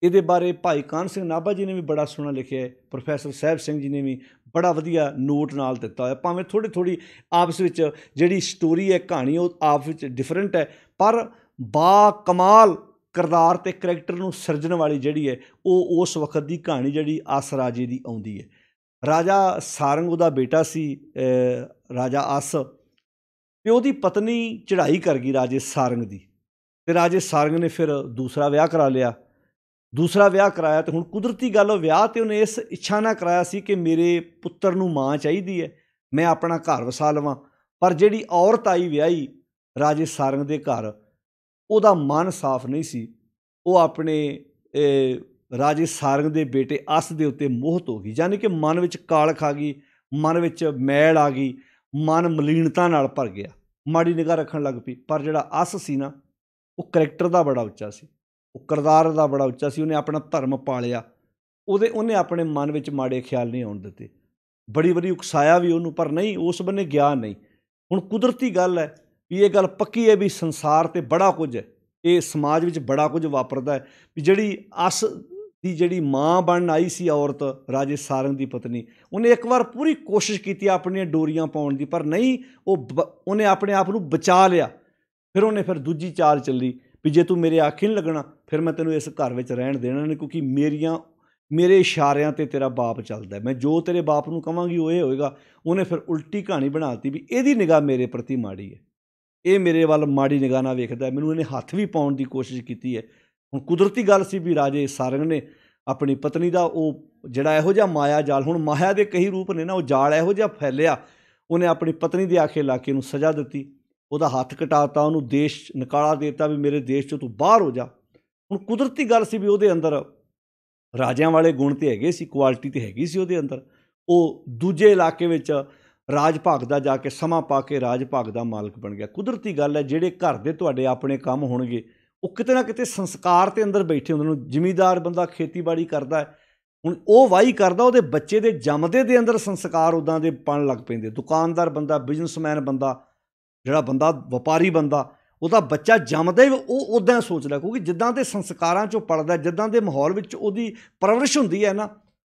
ਇਹਦੇ ਬਾਰੇ ਭਾਈ ਕਾਨ੍ਹ ਸਿੰਘ ਨਾਭਾ ਜੀ ਨੇ ਵੀ ਬੜਾ ਸੋਹਣਾ ਲਿਖਿਆ ਹੈ। ਪ੍ਰੋਫੈਸਰ ਸਾਹਿਬ ਸਿੰਘ ਜੀ ਨੇ ਵੀ ਬੜਾ ਵਧੀਆ ਨੋਟ ਨਾਲ ਦਿੱਤਾ ਹੋਇਆ। ਭਾਵੇਂ ਥੋੜ੍ਹੀ ਆਪਸ ਵਿੱਚ ਜਿਹੜੀ ਸਟੋਰੀ ਹੈ, ਕਹਾਣੀ, ਉਹ ਆਪਸ ਵਿੱਚ ਡਿਫਰੈਂਟ ਹੈ, ਪਰ ਬਾ ਕਮਾਲ ਕਿਰਦਾਰ ਅਤੇ ਕਰੈਕਟਰ ਨੂੰ ਸਿਰਜਣ ਵਾਲੀ ਜਿਹੜੀ ਹੈ ਉਹ ਉਸ ਵਕਤ ਦੀ ਕਹਾਣੀ ਜਿਹੜੀ ਆਸ ਰਾਜੇ ਦੀ ਆਉਂਦੀ ਹੈ। ਰਾਜਾ ਸਾਰੰਗ ਉਹਦਾ ਬੇਟਾ ਸੀ, ਰਾਜਾ ਆਸ, ਅਤੇ ਉਹਦੀ ਪਤਨੀ ਚੜ੍ਹਾਈ ਕਰ ਗਈ ਰਾਜੇ ਸਾਰੰਗ ਦੀ, ਅਤੇ ਰਾਜੇ ਸਾਰੰਗ ਨੇ ਫਿਰ ਦੂਸਰਾ ਵਿਆਹ ਕਰਾ ਲਿਆ। ਦੂਸਰਾ ਵਿਆਹ ਕਰਾਇਆ ਅਤੇ ਹੁਣ ਕੁਦਰਤੀ ਗੱਲ, ਉਹ ਵਿਆਹ ਤਾਂ ਉਹਨੇ ਇਸ ਇੱਛਾ ਨਾਲ ਕਰਾਇਆ ਸੀ ਕਿ ਮੇਰੇ ਪੁੱਤਰ ਨੂੰ ਮਾਂ ਚਾਹੀਦੀ ਹੈ, ਮੈਂ ਆਪਣਾ ਘਰ ਵਸਾ ਲਵਾਂ। ਪਰ ਜਿਹੜੀ ਔਰਤ ਆਈ ਵਿਆਹੀ ਰਾਜੇ ਸਾਰੰਗ ਦੇ ਘਰ, ਉਹਦਾ ਮਨ ਸਾਫ਼ ਨਹੀਂ ਸੀ। ਉਹ ਆਪਣੇ ਰਾਜੇ ਸਾਰੰਗ ਦੇ ਬੇਟੇ ਅਸ ਦੇ ਉੱਤੇ ਮੋਹਿਤ ਹੋ ਗਈ, ਯਾਨੀ ਕਿ ਮਨ ਵਿੱਚ ਕਾਲਖ ਆ ਗਈ, ਮਨ ਵਿੱਚ ਮੈਲ ਆ ਗਈ, ਮਨ ਮਲੀਨਤਾ ਨਾਲ ਭਰ ਗਿਆ, ਮਾੜੀ ਨਿਗਾਹ ਰੱਖਣ ਲੱਗ ਪਈ। ਪਰ ਜਿਹੜਾ ਅਸ ਸੀ ਨਾ, ਉਹ ਕਰੈਕਟਰ ਦਾ ਬੜਾ ਉੱਚਾ ਸੀ, ਉਹ ਕਿਰਦਾਰ ਦਾ ਬੜਾ ਉੱਚਾ ਸੀ। ਉਹਨੇ ਆਪਣਾ ਧਰਮ ਪਾਲਿਆ, ਉਹਨੇ ਆਪਣੇ ਮਨ ਵਿੱਚ ਮਾੜੇ ਖਿਆਲ ਨਹੀਂ ਆਉਣ ਦਿੱਤੇ। ਬੜੀ ਵਾਰੀ ਉਕਸਾਇਆ ਵੀ ਉਹਨੂੰ, ਪਰ ਨਹੀਂ, ਉਸ ਬੰਨੇ ਗਿਆ ਨਹੀਂ। ਹੁਣ ਕੁਦਰਤੀ ਗੱਲ ਹੈ ਵੀ ਇਹ ਗੱਲ ਪੱਕੀ ਹੈ ਵੀ ਸੰਸਾਰ 'ਤੇ ਬੜਾ ਕੁਝ ਹੈ, ਇਹ ਸਮਾਜ ਵਿੱਚ ਬੜਾ ਕੁਝ ਵਾਪਰਦਾ ਹੈ ਵੀ ਜਿਹੜੀ ਅਸ ਦੀ ਜਿਹੜੀ ਮਾਂ ਬਣਨ ਆਈ ਸੀ ਔਰਤ, ਰਾਜੇ ਸਾਰੰਗ ਦੀ ਪਤਨੀ, ਉਹਨੇ ਇੱਕ ਵਾਰ ਪੂਰੀ ਕੋਸ਼ਿਸ਼ ਕੀਤੀ ਆਪਣੀਆਂ ਡੋਰੀਆਂ ਪਾਉਣ ਦੀ, ਪਰ ਨਹੀਂ, ਉਹਨੇ ਆਪਣੇ ਆਪ ਨੂੰ ਬਚਾ ਲਿਆ। ਫਿਰ ਉਹਨੇ ਦੂਜੀ ਚਾਲ ਚੱਲੀ ਵੀ ਜੇ ਤੂੰ ਮੇਰੇ ਆਖੇ ਨਹੀਂ ਲੱਗਣਾ ਫਿਰ ਮੈਂ ਤੈਨੂੰ ਇਸ ਘਰ ਵਿੱਚ ਰਹਿਣ ਦੇਣਾ ਨਹੀਂ, ਕਿਉਂਕਿ ਮੇਰੇ ਇਸ਼ਾਰਿਆਂ 'ਤੇ ਤੇਰਾ ਬਾਪ ਚੱਲਦਾ, ਮੈਂ ਜੋ ਤੇਰੇ ਬਾਪ ਨੂੰ ਕਹਾਂਗੀ ਉਹ ਇਹ ਹੋਏਗਾ। ਉਹਨੇ ਫਿਰ ਉਲਟੀ ਕਹਾਣੀ ਬਣਾਤੀ ਵੀ ਇਹਦੀ ਨਿਗਾਹ ਮੇਰੇ ਪ੍ਰਤੀ ਮਾੜੀ ਹੈ, ਇਹ ਮੇਰੇ ਵੱਲ ਮਾੜੀ ਨਿਗਾਹ ਨਾਲ ਵੇਖਦਾ, ਮੈਨੂੰ ਇਹਨੇ ਹੱਥ ਵੀ ਪਾਉਣ ਦੀ ਕੋਸ਼ਿਸ਼ ਕੀਤੀ ਹੈ। ਹੁਣ ਕੁਦਰਤੀ ਗੱਲ ਸੀ ਵੀ ਰਾਜੇ ਸਾਰੰਗ ਨੇ ਆਪਣੀ ਪਤਨੀ ਦਾ ਉਹ ਜਿਹੜਾ ਇਹੋ ਜਿਹਾ ਮਾਇਆ ਜਾਲ, ਹੁਣ ਮਾਇਆ ਦੇ ਕਈ ਰੂਪ ਨੇ ਨਾ, ਉਹ ਜਾਲ ਇਹੋ ਜਿਹਾ ਫੈਲਿਆ, ਉਹਨੇ ਆਪਣੀ ਪਤਨੀ ਦੇ ਆਖੇ ਲਾ ਕੇ ਉਹਨੂੰ ਸਜ਼ਾ ਦਿੱਤੀ, ਉਹਦਾ ਹੱਥ ਕਟਾਤਾ, ਉਹਨੂੰ ਦੇਸ਼ ਨਿਕਾਲਾ ਦੇ ਦਿੱਤਾ ਵੀ ਮੇਰੇ ਦੇਸ਼ 'ਚੋਂ ਤੂੰ ਬਾਹਰ ਹੋ ਜਾ। ਹੁਣ ਕੁਦਰਤੀ ਗੱਲ ਸੀ ਵੀ ਉਹਦੇ ਅੰਦਰ ਰਾਜਿਆਂ ਵਾਲੇ ਗੁਣ ਤਾਂ ਹੈਗੇ ਸੀ, ਕੁਆਲਿਟੀ ਤਾਂ ਹੈਗੀ ਸੀ ਉਹਦੇ ਅੰਦਰ। ਉਹ ਦੂਜੇ ਇਲਾਕੇ ਵਿੱਚ ਰਾਜ ਭਾਗ ਦਾ ਜਾ ਕੇ ਸਮਾਂ ਪਾ ਕੇ ਰਾਜ ਭਾਗ ਦਾ ਮਾਲਕ ਬਣ ਗਿਆ। ਕੁਦਰਤੀ ਗੱਲ ਹੈ, ਜਿਹੜੇ ਘਰ ਦੇ ਤੁਹਾਡੇ ਆਪਣੇ ਕੰਮ ਹੋਣਗੇ ਉਹ ਕਿਤੇ ਨਾ ਕਿਤੇ ਸੰਸਕਾਰ ਦੇ ਅੰਦਰ ਬੈਠੇ ਹੁੰਦੇ ਨੇ। ਜ਼ਿਮੀਂਦਾਰ ਬੰਦਾ ਖੇਤੀਬਾੜੀ ਕਰਦਾ ਹੈ, ਹੁਣ ਉਹ ਵਾਹੀ ਕਰਦਾ, ਉਹਦੇ ਬੱਚੇ ਦੇ ਜੰਮਦੇ ਦੇ ਅੰਦਰ ਸੰਸਕਾਰ ਉੱਦਾਂ ਦੇ ਪਣ ਲੱਗ ਪੈਂਦੇ। ਦੁਕਾਨਦਾਰ ਬੰਦਾ, ਬਿਜ਼ਨਸਮੈਨ ਬੰਦਾ, ਜਿਹੜਾ ਬੰਦਾ ਵਪਾਰੀ ਬੰਦਾ, ਉਹਦਾ ਬੱਚਾ ਜੰਮਦਾ ਹੀ ਉਹ ਉੱਦਾਂ ਸੋਚਦਾ, ਕਿਉਂਕਿ ਜਿੱਦਾਂ ਦੇ ਸੰਸਕਾਰਾਂ 'ਚੋਂ ਪਲਦਾ, ਜਿੱਦਾਂ ਦੇ ਮਾਹੌਲ ਵਿੱਚ ਉਹਦੀ ਪਰਵਰਿਸ਼ ਹੁੰਦੀ ਹੈ ਨਾ,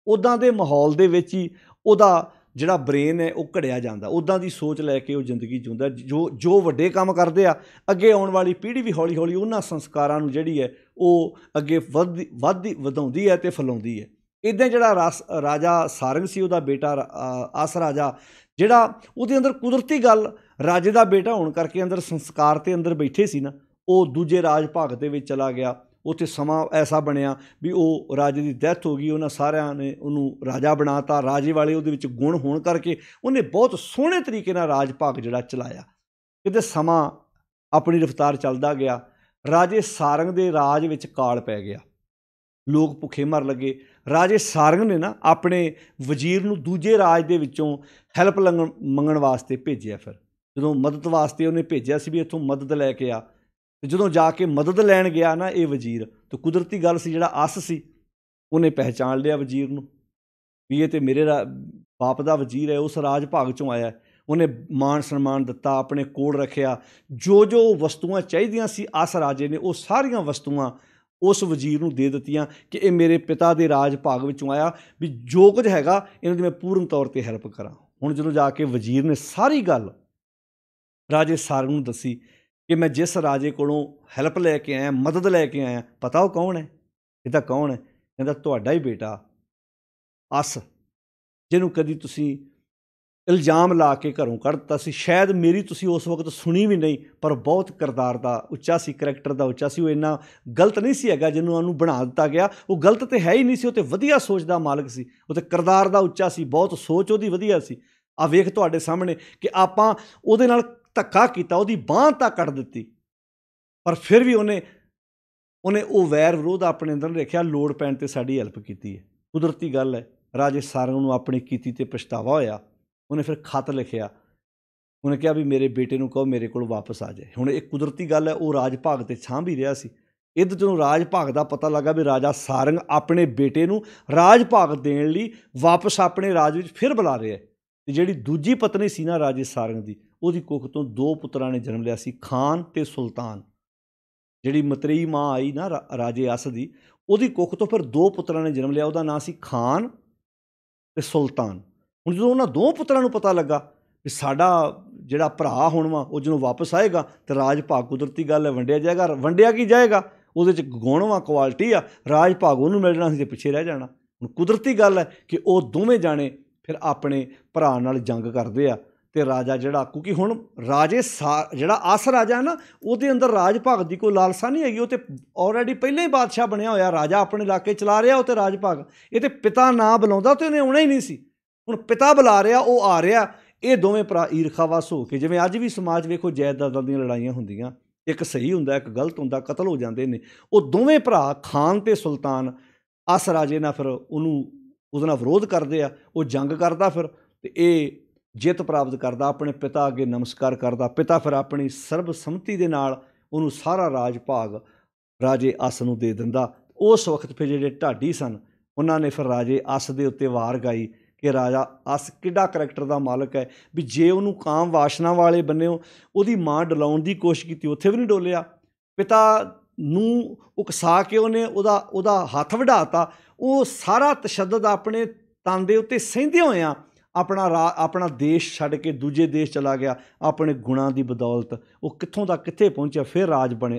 ਉੱਦਾਂ ਦੇ ਮਾਹੌਲ ਦੇ ਵਿੱਚ ਹੀ ਉਹਦਾ ਜਿਹੜਾ ਬ੍ਰੇਨ ਹੈ ਉਹ ਘੜਿਆ ਜਾਂਦਾ, ਉੱਦਾਂ ਦੀ ਸੋਚ ਲੈ ਕੇ ਉਹ ਜ਼ਿੰਦਗੀ ਜਿਉਂਦਾ। ਜੋ ਵੱਡੇ ਕੰਮ ਕਰਦੇ ਆ, ਅੱਗੇ ਆਉਣ ਵਾਲੀ ਪੀੜ੍ਹੀ ਵੀ ਹੌਲੀ ਹੌਲੀ ਉਹਨਾਂ ਸੰਸਕਾਰਾਂ ਨੂੰ ਜਿਹੜੀ ਹੈ ਉਹ ਅੱਗੇ ਵਧਾਉਂਦੀ ਹੈ ਅਤੇ ਫੈਲਾਉਂਦੀ ਹੈ। ਇੱਦਾਂ ਜਿਹੜਾ ਰਾਜਾ ਸਾਰੰਗ ਸੀ, ਉਹਦਾ ਬੇਟਾ ਅਸ ਰਾਜਾ, ਜਿਹੜਾ ਉਹਦੇ ਅੰਦਰ ਕੁਦਰਤੀ ਗੱਲ, ਰਾਜੇ ਦਾ ਬੇਟਾ ਹੋਣ ਕਰਕੇ ਅੰਦਰ ਸੰਸਕਾਰ ਤੇ ਅੰਦਰ ਬੈਠੇ ਸੀ ਨਾ, ਉਹ ਦੂਜੇ ਰਾਜ ਭਾਗ ਦੇ ਵਿੱਚ ਚਲਾ ਗਿਆ। ਉੱਥੇ ਸਮਾਂ ਐਸਾ ਬਣਿਆ ਵੀ ਉਹ ਰਾਜੇ ਦੀ ਡੈਥ ਹੋ ਗਈ, ਉਹਨਾਂ ਸਾਰਿਆਂ ਨੇ ਉਹਨੂੰ ਰਾਜਾ ਬਣਾਤਾ। ਰਾਜੇ ਵਾਲੇ ਉਹਦੇ ਵਿੱਚ ਗੁਣ ਹੋਣ ਕਰਕੇ ਉਹਨੇ ਬਹੁਤ ਸੋਹਣੇ ਤਰੀਕੇ ਨਾਲ ਰਾਜ ਭਾਗ ਜਿਹੜਾ ਚਲਾਇਆ। ਕਿਤੇ ਸਮਾਂ ਆਪਣੀ ਰਫ਼ਤਾਰ ਚੱਲਦਾ ਗਿਆ, ਰਾਜੇ ਸਾਰੰਗ ਦੇ ਰਾਜ ਵਿੱਚ ਕਾਲ ਪੈ ਗਿਆ, ਲੋਕ ਭੁੱਖੇ ਮਰ ਲੱਗੇ। ਰਾਜੇ ਸਾਰੰਗ ਨੇ ਨਾ ਆਪਣੇ ਵਜ਼ੀਰ ਨੂੰ ਦੂਜੇ ਰਾਜ ਦੇ ਵਿੱਚੋਂ ਹੈਲਪ ਮੰਗਣ ਵਾਸਤੇ ਭੇਜਿਆ। ਫਿਰ ਜਦੋਂ ਮਦਦ ਵਾਸਤੇ ਉਹਨੇ ਭੇਜਿਆ ਸੀ ਵੀ ਇੱਥੋਂ ਮਦਦ ਲੈ ਕੇ ਆ, ਅਤੇ ਜਦੋਂ ਜਾ ਕੇ ਮਦਦ ਲੈਣ ਗਿਆ ਨਾ ਇਹ ਵਜ਼ੀਰ, ਤਾਂ ਕੁਦਰਤੀ ਗੱਲ ਸੀ, ਜਿਹੜਾ ਅਸ ਸੀ ਉਹਨੇ ਪਹਿਚਾਣ ਲਿਆ ਵਜ਼ੀਰ ਨੂੰ ਵੀ ਇਹ ਤਾਂ ਮੇਰੇ ਬਾਪ ਦਾ ਵਜ਼ੀਰ ਹੈ, ਉਸ ਰਾਜ ਭਾਗ 'ਚੋਂ ਆਇਆ। ਉਹਨੇ ਮਾਣ ਸਨਮਾਨ ਦਿੱਤਾ, ਆਪਣੇ ਕੋਲ ਰੱਖਿਆ। ਜੋ ਵਸਤੂਆਂ ਚਾਹੀਦੀਆਂ ਸੀ ਅਸ ਰਾਜੇ ਨੇ, ਉਹ ਸਾਰੀਆਂ ਵਸਤੂਆਂ ਉਸ ਵਜ਼ੀਰ ਨੂੰ ਦੇ ਦਿੱਤੀਆਂ ਕਿ ਇਹ ਮੇਰੇ ਪਿਤਾ ਦੇ ਰਾਜ ਭਾਗ ਵਿੱਚੋਂ ਆਇਆ, ਵੀ ਜੋ ਕੁਝ ਹੈਗਾ ਇਹਨਾਂ ਦੀ ਮੈਂ ਪੂਰਨ ਤੌਰ 'ਤੇ ਹੈਲਪ ਕਰਾਂ। ਹੁਣ ਜਦੋਂ ਜਾ ਕੇ ਵਜ਼ੀਰ ਨੇ ਸਾਰੀ ਗੱਲ ਰਾਜੇ ਸਾਰੰਗ ਨੂੰ ਦੱਸੀ ਕਿ ਮੈਂ ਜਿਸ ਰਾਜੇ ਕੋਲੋਂ ਹੈਲਪ ਲੈ ਕੇ ਆਇਆ, ਮਦਦ ਲੈ ਕੇ ਆਇਆ, ਪਤਾ ਉਹ ਕੌਣ ਹੈ? ਇਹਦਾ ਕੌਣ ਹੈ? ਕਹਿੰਦਾ ਤੁਹਾਡਾ ਹੀ ਬੇਟਾ ਅਸ, ਜਿਹਨੂੰ ਕਦੀ ਤੁਸੀਂ ਇਲਜ਼ਾਮ ਲਾ ਕੇ ਘਰੋਂ ਕੱਢ ਦਿੱਤਾ ਸੀ। ਸ਼ਾਇਦ ਮੇਰੀ ਤੁਸੀਂ ਉਸ ਵਕਤ ਸੁਣੀ ਵੀ ਨਹੀਂ, ਪਰ ਬਹੁਤ ਕਿਰਦਾਰ ਦਾ ਉੱਚਾ ਸੀ, ਕਰੈਕਟਰ ਦਾ ਉੱਚਾ ਸੀ। ਉਹ ਇੰਨਾ ਗਲਤ ਨਹੀਂ ਸੀ ਹੈਗਾ ਜਿਹਨੂੰ ਉਹਨੂੰ ਬਣਾ ਦਿੱਤਾ ਗਿਆ। ਉਹ ਗਲਤ ਤਾਂ ਹੈ ਹੀ ਨਹੀਂ ਸੀ, ਉਹ ਤਾਂ ਵਧੀਆ ਸੋਚ ਦਾ ਮਾਲਕ ਸੀ, ਉਹ ਤਾਂ ਕਿਰਦਾਰ ਦਾ ਉੱਚਾ ਸੀ, ਬਹੁਤ ਸੋਚ ਉਹਦੀ ਵਧੀਆ ਸੀ। ਆ ਵੇਖ ਤੁਹਾਡੇ ਸਾਹਮਣੇ ਕਿ ਆਪਾਂ ਉਹਦੇ ਨਾਲ ਧੱਕਾ ਕੀਤਾ, ਉਹਦੀ ਬਾਂਹ ਤੱਕ ਕੱਢ ਦਿੱਤੀ, ਪਰ ਫਿਰ ਵੀ ਉਹਨੇ ਉਹ ਵੈਰ ਵਿਰੋਧ ਆਪਣੇ ਅੰਦਰ ਰੱਖਿਆ, ਲੋੜ ਪੈਣ 'ਤੇ ਸਾਡੀ ਹੈਲਪ ਕੀਤੀ ਹੈ। ਕੁਦਰਤੀ ਗੱਲ ਹੈ, ਰਾਜੇ ਸਾਰੰਗ ਨੂੰ ਆਪਣੀ ਕੀਤੀ 'ਤੇ ਪਛਤਾਵਾ ਹੋਇਆ। ਉਹਨੇ ਫਿਰ ਖੱਤ ਲਿਖਿਆ, ਉਹਨੇ ਕਿਹਾ ਵੀ ਮੇਰੇ ਬੇਟੇ ਨੂੰ ਕਹੋ ਮੇਰੇ ਕੋਲ ਵਾਪਸ ਆ ਜਾਏ। ਹੁਣ ਇਹ ਕੁਦਰਤੀ ਗੱਲ ਹੈ, ਉਹ ਰਾਜ ਭਾਗ 'ਤੇ ਛਾਂਭ ਹੀ ਰਿਹਾ ਸੀ। ਇੱਧਰ ਜਦੋਂ ਰਾਜ ਭਾਗ ਦਾ ਪਤਾ ਲੱਗਾ ਵੀ ਰਾਜਾ ਸਾਰੰਗ ਆਪਣੇ ਬੇਟੇ ਨੂੰ ਰਾਜ ਭਾਗ ਦੇਣ ਲਈ ਵਾਪਸ ਆਪਣੇ ਰਾਜ ਵਿੱਚ ਫਿਰ ਬੁਲਾ ਰਿਹਾ, ਅਤੇ ਜਿਹੜੀ ਦੂਜੀ ਪਤਨੀ ਸੀ ਨਾ ਰਾਜੇ ਸਾਰੰਗ ਦੀ, ਉਹਦੀ ਕੁੱਖ ਤੋਂ 2 ਪੁੱਤਰਾਂ ਨੇ ਜਨਮ ਲਿਆ ਸੀ, ਖਾਨ ਅਤੇ ਸੁਲਤਾਨ। ਜਿਹੜੀ ਮਤਰੇਈ ਮਾਂ ਆਈ ਨਾ ਰਾਜੇ ਅਸ ਦੀ, ਉਹਦੀ ਕੁੱਖ ਤੋਂ ਫਿਰ 2 ਪੁੱਤਰਾਂ ਨੇ ਜਨਮ ਲਿਆ, ਉਹਦਾ ਨਾਂ ਸੀ ਖਾਨ ਅਤੇ ਸੁਲਤਾਨ। ਹੁਣ ਜਦੋਂ ਉਹਨਾਂ 2 ਪੁੱਤਰਾਂ ਨੂੰ ਪਤਾ ਲੱਗਾ ਵੀ ਸਾਡਾ ਜਿਹੜਾ ਭਰਾ ਹੁਣ ਵਾ ਉਹ ਜਦੋਂ ਵਾਪਸ ਆਏਗਾ ਤਾਂ ਰਾਜ ਭਾਗ, ਕੁਦਰਤੀ ਗੱਲ ਹੈ, ਵੰਡਿਆ ਜਾਏਗਾ। ਵੰਡਿਆ ਕੀ ਜਾਏਗਾ? ਉਹਦੇ 'ਚ ਗੁਣ ਵਾ, ਕੁਆਲਿਟੀ ਆ, ਰਾਜ ਭਾਗ ਉਹਨੂੰ ਮਿਲ ਜਾਣਾ ਸੀ ਅਤੇ ਪਿੱਛੇ ਰਹਿ ਜਾਣਾ। ਹੁਣ ਕੁਦਰਤੀ ਗੱਲ ਹੈ ਕਿ ਉਹ ਦੋਵੇਂ ਜਾਣੇ ਫਿਰ ਆਪਣੇ ਭਰਾ ਨਾਲ ਜੰਗ ਕਰਦੇ ਆ, ਅਤੇ ਰਾਜਾ ਜਿਹੜਾ, ਕਿਉਂਕਿ ਹੁਣ ਜਿਹੜਾ ਅਸ ਰਾਜਾ ਨਾ, ਉਹਦੇ ਅੰਦਰ ਰਾਜ ਭਾਗ ਦੀ ਕੋਈ ਲਾਲਸਾ ਨਹੀਂ ਹੈਗੀ, ਉਹ ਤਾਂ ਆਲਰੇਡੀ ਪਹਿਲਾਂ ਹੀ ਬਾਦਸ਼ਾਹ ਬਣਿਆ ਹੋਇਆ, ਰਾਜਾ ਆਪਣੇ ਇਲਾਕੇ ਚਲਾ ਰਿਹਾ, ਉਹ ਤਾਂ ਰਾਜ ਭਾਗ। ਇਹ ਤਾਂ ਪਿਤਾ ਨਾ ਬੁਲਾਉਂਦਾ ਤਾਂ ਉਹਨੇ ਆਉਣਾ ਹੀ ਨਹੀਂ ਸੀ। ਹੁਣ ਪਿਤਾ ਬੁਲਾ ਰਿਹਾ, ਉਹ ਆ ਰਿਹਾ। ਇਹ ਦੋਵੇਂ ਭਰਾ ਈਰਖਾਵਸ ਹੋ ਕੇ, ਜਿਵੇਂ ਅੱਜ ਵੀ ਸਮਾਜ ਵੇਖੋ ਜਾਇਦਾਦਾਂ ਦੀਆਂ ਲੜਾਈਆਂ ਹੁੰਦੀਆਂ, ਇੱਕ ਸਹੀ ਹੁੰਦਾ, ਇੱਕ ਗਲਤ ਹੁੰਦਾ, ਕਤਲ ਹੋ ਜਾਂਦੇ ਨੇ। ਉਹ ਦੋਵੇਂ ਭਰਾ ਖਾਨ ਅਤੇ ਸੁਲਤਾਨ ਅਸ ਰਾਜੇ ਨਾਲ ਫਿਰ ਉਹਦੇ ਨਾਲ ਵਿਰੋਧ ਕਰਦੇ ਆ। ਉਹ ਜੰਗ ਕਰਦਾ ਫਿਰ, ਅਤੇ ਇਹ ਜਿੱਤ ਪ੍ਰਾਪਤ ਕਰਦਾ, ਆਪਣੇ ਪਿਤਾ ਅੱਗੇ ਨਮਸਕਾਰ ਕਰਦਾ। ਪਿਤਾ ਫਿਰ ਆਪਣੀ ਸਰਬਸੰਮਤੀ ਦੇ ਨਾਲ ਉਹਨੂੰ ਸਾਰਾ ਰਾਜ ਭਾਗ ਰਾਜੇ ਅਸ ਨੂੰ ਦੇ ਦਿੰਦਾ। ਉਸ ਵਕਤ ਫਿਰ ਜਿਹੜੇ ਢਾਡੀ ਸਨ, ਉਹਨਾਂ ਨੇ ਫਿਰ ਰਾਜੇ ਅਸ ਦੇ ਉੱਤੇ ਵਾਰ ਗਾਈ ਕਿ ਰਾਜਾ ਅਸ ਕਿੱਡਾ ਕਰੈਕਟਰ ਦਾ ਮਾਲਕ ਹੈ, ਵੀ ਜੇ ਉਹਨੂੰ ਕਾਮ ਵਾਸ਼ਨਾ ਵਾਲੇ ਬੰਨਿਓ ਉਹਦੀ ਮਾਂ ਡਲਾਉਣ ਦੀ ਕੋਸ਼ਿਸ਼ ਕੀਤੀ, ਉੱਥੇ ਵੀ ਨਹੀਂ ਡੋਲਿਆ। ਪਿਤਾ ਨੂੰ ਉਕਸਾ ਕੇ ਉਹਦਾ ਹੱਥ ਵਢਾਤਾ। ਉਹ ਸਾਰਾ ਤਸ਼ੱਦਦ ਆਪਣੇ ਤਨ ਦੇ ਉੱਤੇ ਸਹਿੰਦੇ ਹੋਇਆਂ ਆਪਣਾ ਦੇਸ਼ ਛੱਡ ਕੇ ਦੂਜੇ ਦੇਸ਼ ਚਲਾ ਗਿਆ। ਆਪਣੇ ਗੁਣਾਂ ਦੀ ਬਦੌਲਤ ਉਹ ਕਿੱਥੋਂ ਦਾ ਕਿੱਥੇ ਪਹੁੰਚਿਆ, ਫਿਰ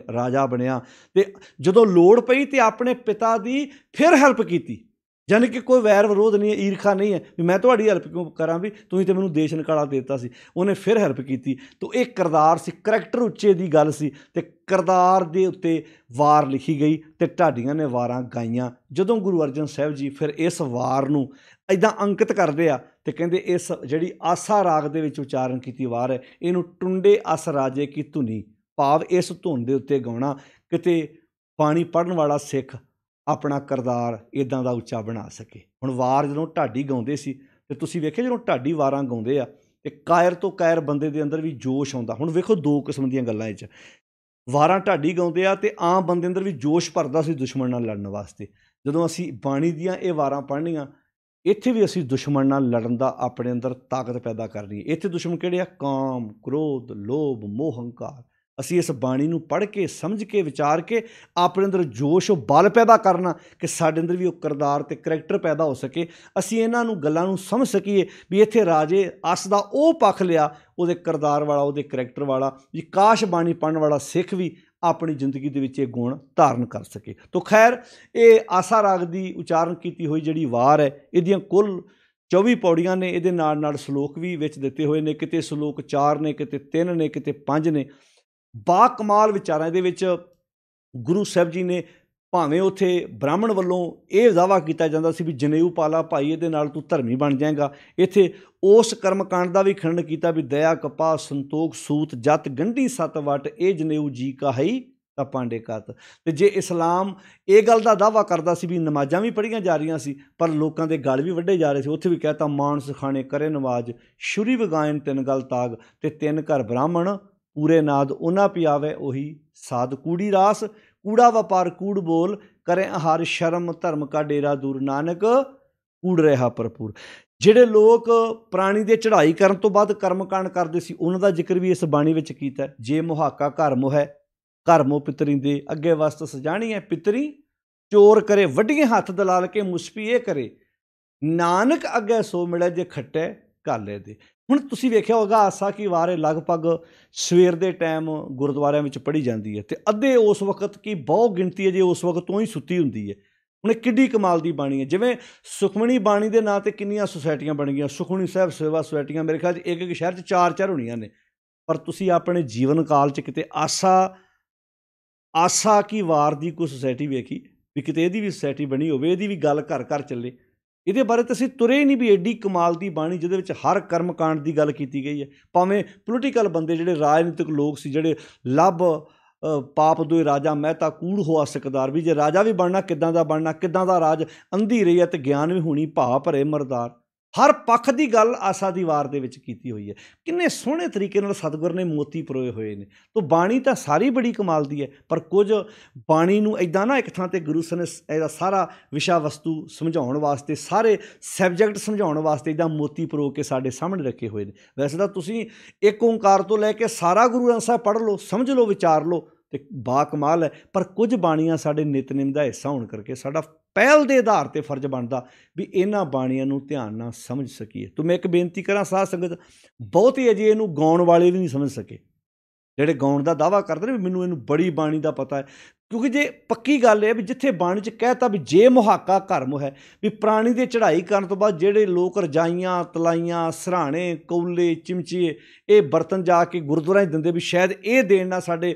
ਰਾਜਾ ਬਣਿਆ। ਅਤੇ ਜਦੋਂ ਲੋੜ ਪਈ ਤਾਂ ਆਪਣੇ ਪਿਤਾ ਦੀ ਫਿਰ ਹੈਲਪ ਕੀਤੀ। ਯਾਨੀ ਕਿ ਕੋਈ ਵੈਰ ਵਿਰੋਧ ਨਹੀਂ ਹੈ, ਈਰਖਾ ਨਹੀਂ ਹੈ ਵੀ ਮੈਂ ਤੁਹਾਡੀ ਹੈਲਪ ਕਿਉਂ ਕਰਾਂ, ਵੀ ਤੁਸੀਂ ਤਾਂ ਮੈਨੂੰ ਦੇਸ਼ ਨਿਕਾਲਾ ਦੇ ਦਿੱਤਾ ਸੀ। ਉਹਨੇ ਫਿਰ ਹੈਲਪ ਕੀਤੀ। ਤਾਂ ਇਹ ਕਿਰਦਾਰ ਸੀ, ਕਰੈਕਟਰ ਉੱਚੇ ਦੀ ਗੱਲ ਸੀ, ਅਤੇ ਕਿਰਦਾਰ ਦੇ ਉੱਤੇ ਵਾਰ ਲਿਖੀ ਗਈ ਅਤੇ ਢਾਡੀਆਂ ਨੇ ਵਾਰਾਂ ਗਾਈਆਂ। ਜਦੋਂ ਗੁਰੂ ਅਰਜਨ ਸਾਹਿਬ ਜੀ ਫਿਰ ਇਸ ਵਾਰ ਨੂੰ ਇੱਦਾਂ ਅੰਕਿਤ ਕਰਦੇ ਆ ਅਤੇ ਕਹਿੰਦੇ ਇਸ ਜਿਹੜੀ ਆਸਾ ਰਾਗ ਦੇ ਵਿੱਚ ਉਚਾਰਨ ਕੀਤੀ ਵਾਰ ਹੈ, ਇਹਨੂੰ ਟੁੰਡੇ ਅਸ ਰਾਜੇ ਕੀ ਧੁਨੀ, ਭਾਵ ਇਸ ਧੁਨ ਦੇ ਉੱਤੇ ਗਾਉਣਾ ਕਿਤੇ ਬਾਣੀ ਪੜ੍ਹਨ ਵਾਲਾ ਸਿੱਖ ਆਪਣਾ ਕਿਰਦਾਰ ਇੱਦਾਂ ਦਾ ਉੱਚਾ ਬਣਾ ਸਕੇ। ਹੁਣ ਵਾਰ ਜਦੋਂ ਢਾਡੀ ਗਾਉਂਦੇ ਸੀ ਅਤੇ ਤੁਸੀਂ ਵੇਖਿਆ ਜਦੋਂ ਢਾਡੀ ਵਾਰਾਂ ਗਾਉਂਦੇ ਆ ਅਤੇ ਕਾਇਰ ਤੋਂ ਕਾਇਰ ਬੰਦੇ ਦੇ ਅੰਦਰ ਵੀ ਜੋਸ਼ ਆਉਂਦਾ। ਹੁਣ ਵੇਖੋ ਦੋ ਕਿਸਮ ਦੀਆਂ ਗੱਲਾਂ ਇਹ 'ਚ, ਵਾਰਾਂ ਢਾਡੀ ਗਾਉਂਦੇ ਆ ਅਤੇ ਆਮ ਬੰਦੇ ਅੰਦਰ ਵੀ ਜੋਸ਼ ਭਰਦਾ ਸੀ ਦੁਸ਼ਮਣ ਨਾਲ ਲੜਨ ਵਾਸਤੇ। ਜਦੋਂ ਅਸੀਂ ਬਾਣੀ ਦੀਆਂ ਇਹ ਵਾਰਾਂ ਪੜ੍ਹਨੀਆਂ, ਇੱਥੇ ਵੀ ਅਸੀਂ ਦੁਸ਼ਮਣ ਨਾਲ ਲੜਨ ਦਾ ਆਪਣੇ ਅੰਦਰ ਤਾਕਤ ਪੈਦਾ ਕਰਨੀ ਹੈ। ਇੱਥੇ ਦੁਸ਼ਮਣ ਕਿਹੜੇ ਆ? ਕਾਮ, ਕ੍ਰੋਧ, ਲੋਭ, ਮੋਹ, ਹੰਕਾਰ। ਅਸੀਂ ਇਸ ਬਾਣੀ ਨੂੰ ਪੜ੍ਹ ਕੇ, ਸਮਝ ਕੇ, ਵਿਚਾਰ ਕੇ ਆਪਣੇ ਅੰਦਰ ਜੋਸ਼ ਬਲ ਪੈਦਾ ਕਰਨਾ ਕਿ ਸਾਡੇ ਅੰਦਰ ਵੀ ਉਹ ਕਿਰਦਾਰ ਅਤੇ ਕਰੈਕਟਰ ਪੈਦਾ ਹੋ ਸਕੇ। ਅਸੀਂ ਇਹਨਾਂ ਨੂੰ ਗੱਲਾਂ ਨੂੰ ਸਮਝ ਸਕੀਏ ਵੀ ਇੱਥੇ ਰਾਜੇ ਅਸ ਦਾ ਉਹ ਪੱਖ ਲਿਆ, ਉਹਦੇ ਕਿਰਦਾਰ ਵਾਲਾ, ਉਹਦੇ ਕਰੈਕਟਰ ਵਾਲਾ, ਵੀ ਕਾਸ਼ ਬਾਣੀ ਪੜ੍ਹਨ ਵਾਲਾ ਸਿੱਖ ਵੀ ਆਪਣੀ ਜ਼ਿੰਦਗੀ ਦੇ ਵਿੱਚ ਇਹ ਗੁਣ ਧਾਰਨ ਕਰ ਸਕੇ। ਤੋ ਖੈਰ, ਇਹ ਆਸਾ ਰਾਗ ਦੀ ਉਚਾਰਨ ਕੀਤੀ ਹੋਈ ਜਿਹੜੀ ਵਾਰ ਹੈ, ਇਹਦੀਆਂ ਕੁੱਲ 24 ਪੌੜੀਆਂ ਨੇ। ਇਹਦੇ ਨਾਲ ਨਾਲ ਸਲੋਕ ਵੀ ਵਿੱਚ ਦਿੱਤੇ ਹੋਏ ਨੇ, ਕਿਤੇ ਸਲੋਕ 4 ਨੇ, ਕਿਤੇ 3 ਨੇ, ਕਿਤੇ 5 ਨੇ। ਬਾ ਕਮਾਲ ਵਿਚਾਰਾਂ ਇਹਦੇ ਵਿੱਚ। ਗੁਰੂ ਸਾਹਿਬ ਜੀ ਨੇ ਭਾਵੇਂ ਉੱਥੇ ਬ੍ਰਾਹਮਣ ਵੱਲੋਂ ਇਹ ਦਾਅਵਾ ਕੀਤਾ ਜਾਂਦਾ ਸੀ ਵੀ ਜਨੇਊ ਪਾਲਾ ਭਾਈ, ਇਹਦੇ ਨਾਲ ਤੂੰ ਧਰਮੀ ਬਣ ਜਾਏਗਾ। ਇੱਥੇ ਉਸ ਕਰਮਕਾਂਡ ਦਾ ਵੀ ਖੰਡਨ ਕੀਤਾ ਵੀ ਦਇਆ ਕਪਾ ਸੰਤੋਖ ਸੂਤ ਜਤ ਗੰਢੀ ਸੱਤ ਵਟ, ਇਹ ਜਨੇਊ ਜੀ ਕਹਾਈ ਤਾਂ ਪਾਂਡੇ ਕਤ। ਅਤੇ ਜੇ ਇਸਲਾਮ ਇਹ ਗੱਲ ਦਾ ਦਾਅਵਾ ਕਰਦਾ ਸੀ ਵੀ ਨਮਾਜ਼ਾਂ ਵੀ ਪੜ੍ਹੀਆਂ ਜਾ ਰਹੀਆਂ ਸੀ ਪਰ ਲੋਕਾਂ ਦੇ ਗਲ ਵੀ ਵੱਢੇ ਜਾ ਰਹੇ ਸੀ, ਉੱਥੇ ਵੀ ਕਹਿਤਾ ਮਾਨਸ ਖਾਣੇ ਕਰੇ ਨਵਾਜ਼, ਸ਼ੁਰੀ ਵਗਾਇਨ ਤਿੰਨ ਗਲ ਤਾਗ, ਅਤੇ ਤਿੰਨ ਘਰ ਬ੍ਰਾਹਮਣ ਪੂਰੇ ਨਾਦ, ਉਹਨਾਂ ਪਿਆਵੇ ਉਹੀ ਸਾਧ। ਕੂੜੀ ਰਾਸ ਕੂੜਾ ਵਪਾਰ ਕੂੜ ਬੋਲ, ਕਰੇ ਆਹਾਰ ਸ਼ਰਮ ਧਰਮ ਕਾ ਡੇਰਾ ਦੂਰ, ਨਾਨਕ ਕੂੜ ਰਿਹਾ ਭਰਪੂਰ। ਜਿਹੜੇ ਲੋਕ ਪ੍ਰਾਣੀ ਦੇ ਚੜ੍ਹਾਈ ਕਰਨ ਤੋਂ ਬਾਅਦ ਕਰਮਕਾਂਡ ਕਰਦੇ ਸੀ, ਉਹਨਾਂ ਦਾ ਜ਼ਿਕਰ ਵੀ ਇਸ ਬਾਣੀ ਵਿੱਚ ਕੀਤਾ। ਜੇ ਮੁਹਾਕਾ ਘਰ ਮੋਹ ਹੈ, ਘਰ ਮੋਹ ਪਿਤਰੀ ਦੇ ਅੱਗੇ ਵਸਤ ਸਜਾਣੀ ਹੈ, ਪਿਤਰੀ ਚੋਰ ਕਰੇ ਵੱਡੀਆਂ ਹੱਥ ਦਲਾਲ ਕੇ, ਮੁਸਪੀ ਇਹ ਕਰੇ ਨਾਨਕ ਅੱਗੇ ਸੋ ਮਿਲੇ, ਜੇ ਖੱਟੇ ਕਾਲੇ ਦੇ। ਹੁਣ ਤੁਸੀਂ ਵੇਖਿਆ ਹੋਗਾ ਆਸਾ ਕੀ ਵਾਰ ਲਗਭਗ ਸਵੇਰ ਦੇ ਟਾਈਮ ਗੁਰਦੁਆਰਿਆਂ ਵਿੱਚ ਪੜ੍ਹੀ ਜਾਂਦੀ ਹੈ, ਅਤੇ ਅੱਧੇ ਉਸ ਵਕਤ ਕੀ ਬਹੁਤ ਗਿਣਤੀ ਹੈ ਜੇ ਉਸ ਵਕਤ ਤੋਂ ਹੀ ਸੁੱਤੀ ਹੁੰਦੀ ਹੈ। ਹੁਣ ਇਹ ਕਿੱਡੀ ਕਮਾਲ ਦੀ ਬਾਣੀ ਹੈ। ਜਿਵੇਂ ਸੁਖਮਣੀ ਬਾਣੀ ਦੇ ਨਾਂ 'ਤੇ ਕਿੰਨੀਆਂ ਸੁਸਾਇਟੀਆਂ ਬਣ ਗਈਆਂ, ਸੁਖਮਣੀ ਸਾਹਿਬ ਸੇਵਾ ਸੁਸਾਇਟੀਆਂ, ਮੇਰੇ ਖਿਆਲ 'ਚ ਇੱਕ ਸ਼ਹਿਰ 'ਚ 4 ਹੋਣੀਆਂ ਨੇ। ਪਰ ਤੁਸੀਂ ਆਪਣੇ ਜੀਵਨ ਕਾਲ 'ਚ ਕਿਤੇ ਆਸਾ ਕੀ ਵਾਰ ਦੀ ਕੋਈ ਸੁਸਾਇਟੀ ਵੇਖੀ ਵੀ ਕਿਤੇ ਇਹਦੀ ਵੀ ਸੁਸਾਇਟੀ ਬਣੀ ਹੋਵੇ, ਇਹਦੀ ਵੀ ਗੱਲ ਘਰ ਘਰ ਚੱਲੇ? ਇਹਦੇ ਬਾਰੇ ਤਾਂ ਅਸੀਂ ਤੁਰੇ ਹੀ ਨਹੀਂ ਵੀ ਐਡੀ ਕਮਾਲ ਦੀ ਬਾਣੀ ਜਿਹਦੇ ਵਿੱਚ ਹਰ ਕਰਮਕਾਂਡ ਦੀ ਗੱਲ ਕੀਤੀ ਗਈ ਹੈ। ਭਾਵੇਂ ਪੋਲੀਟੀਕਲ ਬੰਦੇ, ਜਿਹੜੇ ਰਾਜਨੀਤਿਕ ਲੋਕ ਸੀ, ਜਿਹੜੇ ਲੱਭ ਪਾਪ ਦੋਏ ਰਾਜਾ ਮਹਿਤਾ ਕੂੜ ਹੋਆ ਸਿਕਦਾਰ, ਵੀ ਜੇ ਰਾਜਾ ਵੀ ਬਣਨਾ ਕਿੱਦਾਂ ਦਾ ਬਣਨਾ, ਕਿੱਦਾਂ ਦਾ ਰਾਜ ਅੰਧੀ ਰਹੀ ਹੈ ਅਤੇ ਗਿਆਨ ਵੀ ਹੋਣੀ ਭਾ ਭਰੇ ਮਰਦਾਰ। ਹਰ ਪੱਖ ਦੀ ਗੱਲ ਆਸਾ ਦੀ ਵਾਰ ਦੇ ਵਿੱਚ ਕੀਤੀ ਹੋਈ ਹੈ। ਕਿੰਨੇ ਸੋਹਣੇ ਤਰੀਕੇ ਨਾਲ ਸਤਿਗੁਰ ਨੇ ਮੋਤੀ ਪਰੋਏ ਹੋਏ ਨੇ। ਤਾਂ ਬਾਣੀ ਤਾਂ ਸਾਰੀ ਬੜੀ ਕਮਾਲ ਦੀ ਹੈ, ਪਰ ਕੁਝ ਬਾਣੀ ਨੂੰ ਇੱਦਾਂ ਨਾ ਇੱਕ ਥਾਂ 'ਤੇ ਗੁਰੂ ਸਾਹਿਬ ਨੇ ਇਹਦਾ ਸਾਰਾ ਵਿਸ਼ਾ ਵਸਤੂ ਸਮਝਾਉਣ ਵਾਸਤੇ, ਸਾਰੇ ਸਬਜੈਕਟ ਸਮਝਾਉਣ ਵਾਸਤੇ ਇੱਦਾਂ ਮੋਤੀ ਪਰੋ ਕੇ ਸਾਡੇ ਸਾਹਮਣੇ ਰੱਖੇ ਹੋਏ ਨੇ। ਵੈਸੇ ਤਾਂ ਤੁਸੀਂ ਇੱਕ ਓਂਕਾਰ ਤੋਂ ਲੈ ਕੇ ਸਾਰਾ ਗੁਰੂ ਗ੍ਰੰਥ ਸਾਹਿਬ ਪੜ੍ਹ ਲਓ, ਸਮਝ ਲਓ, ਵਿਚਾਰ ਲਓ, ਅਤੇ ਬਾ ਕਮਾਲ ਹੈ। ਪਰ ਕੁਝ ਬਾਣੀਆਂ ਸਾਡੇ ਨਿਤਨੇਮ ਦਾ ਹਿੱਸਾ ਹੋਣ ਕਰਕੇ ਸਾਡਾ ਪਹਿਲ ਦੇ ਆਧਾਰ 'ਤੇ ਫਰਜ਼ ਬਣਦਾ ਵੀ ਇਹਨਾਂ ਬਾਣੀਆਂ ਨੂੰ ਧਿਆਨ ਨਾਲ ਸਮਝ ਸਕੀਏ। ਤਾਂ ਮੈਂ ਇੱਕ ਬੇਨਤੀ ਕਰਾਂ ਸਾਧ ਸੰਗਤ, ਬਹੁਤੇ ਅਜੇ ਇਹਨੂੰ ਗਾਉਣ ਵਾਲੇ ਵੀ ਨਹੀਂ ਸਮਝ ਸਕੇ, ਜਿਹੜੇ ਗਾਉਣ ਦਾ ਦਾਅਵਾ ਕਰਦੇ ਨੇ ਵੀ ਮੈਨੂੰ ਇਹਨੂੰ ਬੜੀ ਬਾਣੀ ਦਾ ਪਤਾ ਹੈ। ਕਿਉਂਕਿ ਜੇ ਪੱਕੀ ਗੱਲ ਹੈ ਵੀ ਜਿੱਥੇ ਬਾਣੀ 'ਚ ਕਹਿਤਾ ਵੀ ਜੇ ਮੁਹਾਕਾ ਘਰ ਮੋਹ ਹੈ, ਵੀ ਪ੍ਰਾਣੀ ਦੇ ਚੜ੍ਹਾਈ ਕਰਨ ਤੋਂ ਬਾਅਦ ਜਿਹੜੇ ਲੋਕ ਰਜਾਈਆਂ, ਤਲਾਈਆਂ, ਸਰਾਣੇ, ਕੌਲੇ, ਚਿਮਚੇ, ਇਹ ਬਰਤਨ ਜਾ ਕੇ ਗੁਰਦੁਆਰਾ 'ਚ ਦਿੰਦੇ ਵੀ ਸ਼ਾਇਦ ਇਹ ਦੇਣ ਨਾਲ ਸਾਡੇ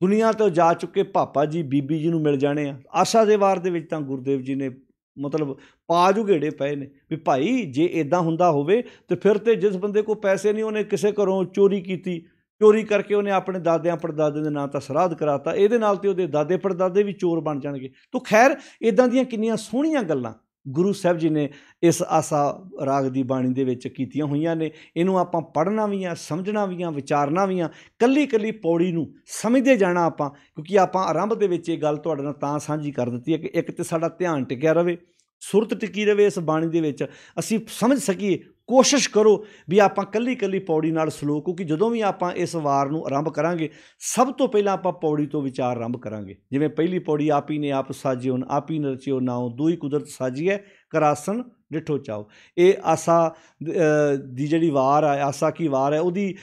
ਦੁਨੀਆ ਤੋਂ ਜਾ ਚੁੱਕੇ ਪਾਪਾ ਜੀ, ਬੀਬੀ ਜੀ ਨੂੰ ਮਿਲ ਜਾਣੇ ਆ। ਆਸਾ ਦੇ ਵਾਰ ਦੇ ਵਿੱਚ ਤਾਂ ਗੁਰਦੇਵ ਜੀ ਨੇ ਮਤਲਬ ਪਾ ਜੁਗੇੜੇ ਪਏ ਨੇ ਵੀ ਭਾਈ ਜੇ ਇੱਦਾਂ ਹੁੰਦਾ ਹੋਵੇ ਤਾਂ ਫਿਰ ਤਾਂ ਜਿਸ ਬੰਦੇ ਕੋਲ ਪੈਸੇ ਨਹੀਂ, ਉਹਨੇ ਕਿਸੇ ਘਰੋਂ ਚੋਰੀ ਕੀਤੀ, ਚੋਰੀ ਕਰਕੇ ਉਹਨੇ ਆਪਣੇ ਦਾਦਿਆਂ ਪੜਦਾਦਿਆਂ ਦੇ ਨਾਂ ਤਾਂ ਸਰਾਧ ਕਰਾਤਾ, ਇਹਦੇ ਨਾਲ ਤਾਂ ਉਹਦੇ ਦਾਦੇ ਪੜਦਾਦੇ ਵੀ ਚੋਰ ਬਣ ਜਾਣਗੇ। ਤਾਂ ਖੈਰ ਇੱਦਾਂ ਦੀਆਂ ਕਿੰਨੀਆਂ ਸੋਹਣੀਆਂ ਗੱਲਾਂ ਗੁਰੂ ਸਾਹਿਬ ਜੀ ਨੇ ਇਸ ਆਸਾ ਰਾਗ ਦੀ ਬਾਣੀ ਦੇ ਵਿੱਚ ਕੀਤੀਆਂ ਹੋਈਆਂ ਨੇ। ਇਹਨੂੰ ਆਪਾਂ ਪੜ੍ਹਨਾ ਵੀ ਆ, ਸਮਝਣਾ ਵੀ ਆ, ਵਿਚਾਰਨਾ ਵੀ ਆ, ਕੱਲੀ ਕੱਲੀ ਪੌੜੀ ਨੂੰ ਸਮਝਦੇ ਜਾਣਾ ਆਪਾਂ। ਕਿਉਂਕਿ ਆਪਾਂ ਆਰੰਭ ਦੇ ਵਿੱਚ ਇਹ ਗੱਲ ਤੁਹਾਡੇ ਨਾਲ ਤਾਂ ਸਾਂਝੀ ਕਰ ਦਿੱਤੀ ਹੈ ਕਿ ਇੱਕ ਤਾਂ ਸਾਡਾ ਧਿਆਨ ਟਿਕਿਆ ਰਹੇ, ਸੁਰਤ ਟਿਕੀ ਰਹੇ ਇਸ ਬਾਣੀ ਦੇ ਵਿੱਚ, ਅਸੀਂ ਸਮਝ ਸਕੀਏ ਕੋਸ਼ਿਸ਼ ਕਰੋ ਵੀ ਆਪਾਂ ਕੱਲੀ ਕੱਲੀ ਪੌੜੀ ਨਾਲ ਸਲੋਕ, ਕਿਉਂਕਿ ਜਦੋਂ ਵੀ ਆਪਾਂ ਇਸ ਵਾਰ ਨੂੰ ਆਰੰਭ ਕਰਾਂਗੇ ਸਭ ਤੋਂ ਪਹਿਲਾਂ ਆਪਾਂ ਪੌੜੀ ਤੋਂ ਵਿਚਾਰ ਆਰੰਭ ਕਰਾਂਗੇ। ਜਿਵੇਂ ਪਹਿਲੀ ਪੌੜੀ, ਆਪੀ ਨੇ ਆਪ ਸਾਜਿਓ ਆਪੀ ਨ ਰਚਿਓ ਨਾਉ, ਦੂਈ ਕੁਦਰਤ ਸਾਜੀਐ ਕਰਾਸਨ ਡਿਠੋ ਚਾਓ। ਇਹ ਆਸਾ ਦੀ ਜਿਹੜੀ ਵਾਰ ਹੈ, ਆਸਾ ਕੀ ਵਾਰ ਹੈ, ਉਹਦੀ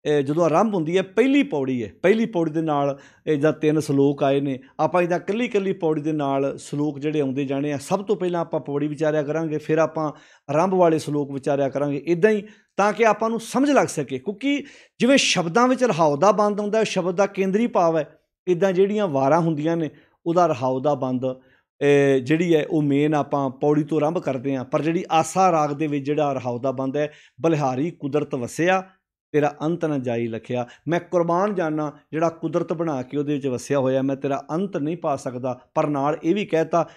ਜਦੋਂ ਆਰੰਭ ਹੁੰਦੀ ਹੈ ਪਹਿਲੀ ਪੌੜੀ ਹੈ। ਪਹਿਲੀ ਪੌੜੀ ਦੇ ਨਾਲ ਇੱਦਾਂ 3 ਸਲੋਕ ਆਏ ਨੇ। ਆਪਾਂ ਇੱਦਾਂ ਕੱਲੀ ਕੱਲੀ ਪੌੜੀ ਦੇ ਨਾਲ ਸਲੋਕ ਜਿਹੜੇ ਆਉਂਦੇ ਜਾਣੇ ਆ। ਸਭ ਤੋਂ ਪਹਿਲਾਂ ਆਪਾਂ ਪੌੜੀ ਵਿਚਾਰਿਆ ਕਰਾਂਗੇ, ਫਿਰ ਆਪਾਂ ਆਰੰਭ ਵਾਲੇ ਸਲੋਕ ਵਿਚਾਰਿਆ ਕਰਾਂਗੇ, ਇੱਦਾਂ ਹੀ, ਤਾਂ ਕਿ ਆਪਾਂ ਨੂੰ ਸਮਝ ਲੱਗ ਸਕੇ। ਕਿਉਂਕਿ ਜਿਵੇਂ ਸ਼ਬਦਾਂ ਵਿੱਚ ਰਹਾਉ ਦਾ ਬੰਦ ਹੁੰਦਾ, ਸ਼ਬਦ ਦਾ ਕੇਂਦਰੀ ਭਾਵ ਹੈ, ਇੱਦਾਂ ਜਿਹੜੀਆਂ ਵਾਰਾਂ ਹੁੰਦੀਆਂ ਨੇ ਉਹਦਾ ਰਹਾਉ ਦਾ ਬੰਦ ਜਿਹੜੀ ਹੈ ਉਹ ਮੇਨ ਆਪਾਂ ਪੌੜੀ ਤੋਂ ਆਰੰਭ ਕਰਦੇ ਹਾਂ। ਪਰ ਜਿਹੜੀ ਆਸਾ ਰਾਗ ਦੇ ਵਿੱਚ ਜਿਹੜਾ ਰਹਾਉ ਦਾ ਬੰਦ ਹੈ, ਬਲਿਹਾਰੀ ਕੁਦਰਤ ਵਸਿਆ ਤੇਰਾ ਅੰਤ ਨਾ ਜਾਈ ਲਖਿਆ। ਮੈਂ ਕੁਰਬਾਨ ਜਾਨਾ ਜਿਹੜਾ ਕੁਦਰਤ ਬਣਾ ਕੇ ਉਹਦੇ ਵਿੱਚ ਵਸਿਆ ਹੋਇਆ, ਮੈਂ ਤੇਰਾ ਅੰਤ ਨਹੀਂ ਪਾ ਸਕਦਾ। ਪਰ ਨਾਲ ਇਹ ਵੀ ਕਹਿਤਾ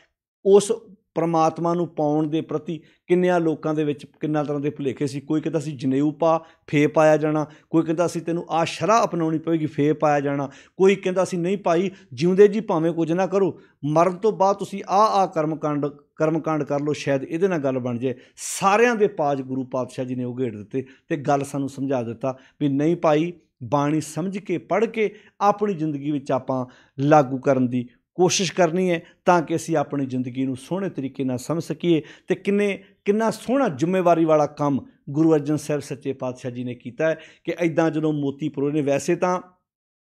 ਉਸ ਪਰਮਾਤਮਾ ਨੂੰ ਪਾਉਣ ਦੇ ਪ੍ਰਤੀ ਕਿੰਨਿਆਂ ਲੋਕਾਂ ਦੇ ਵਿੱਚ ਕਿੰਨਾ ਤਰ੍ਹਾਂ ਦੇ ਭੁਲੇਖੇ ਸੀ। ਕੋਈ ਕਹਿੰਦਾ ਸੀ ਜਨੇਊ ਪਾ ਫੇ ਪਾਇਆ ਜਾਣਾ, ਕੋਈ ਕਹਿੰਦਾ ਸੀ ਤੈਨੂੰ ਆਹ ਸ਼ਰ੍ਹਾ ਅਪਣਾਉਣੀ ਪਵੇਗੀ ਫੇ ਪਾਇਆ ਜਾਣਾ, ਕੋਈ ਕਹਿੰਦਾ ਸੀ ਨਹੀਂ ਭਾਈ ਜਿਉਂਦੇ ਜੀ ਭਾਵੇਂ ਕੁਝ ਨਾ ਕਰੋ, ਮਰਨ ਤੋਂ ਬਾਅਦ ਤੁਸੀਂ ਆਹ ਕਰਮਕਾਂਡ ਕਰ ਲਓ, ਸ਼ਾਇਦ ਇਹਦੇ ਨਾਲ ਗੱਲ ਬਣ ਜਾਏ। ਸਾਰਿਆਂ ਦੇ ਪਾਜ ਗੁਰੂ ਪਾਤਸ਼ਾਹ ਜੀ ਨੇ ਉਘੇੜ ਦਿੱਤੇ ਅਤੇ ਗੱਲ ਸਾਨੂੰ ਸਮਝਾ ਦਿੱਤਾ ਵੀ ਨਹੀਂ ਭਾਈ, ਬਾਣੀ ਸਮਝ ਕੇ ਪੜ੍ਹ ਕੇ ਆਪਣੀ ਜ਼ਿੰਦਗੀ ਵਿੱਚ ਆਪਾਂ ਲਾਗੂ ਕਰਨ ਦੀ ਕੋਸ਼ਿਸ਼ ਕਰਨੀ ਹੈ, ਤਾਂ ਕਿ ਅਸੀਂ ਆਪਣੀ ਜ਼ਿੰਦਗੀ ਨੂੰ ਸੋਹਣੇ ਤਰੀਕੇ ਨਾਲ ਸਮਝ ਸਕੀਏ। ਅਤੇ ਕਿੰਨਾ ਸੋਹਣਾ ਜ਼ਿੰਮੇਵਾਰੀ ਵਾਲਾ ਕੰਮ ਗੁਰੂ ਅਰਜਨ ਸਾਹਿਬ ਸੱਚੇ ਪਾਤਸ਼ਾਹ ਜੀ ਨੇ ਕੀਤਾ ਹੈ ਕਿ ਇੱਦਾਂ ਜਦੋਂ ਮੋਤੀ ਪਰੋਏ ਨੇ। ਵੈਸੇ ਤਾਂ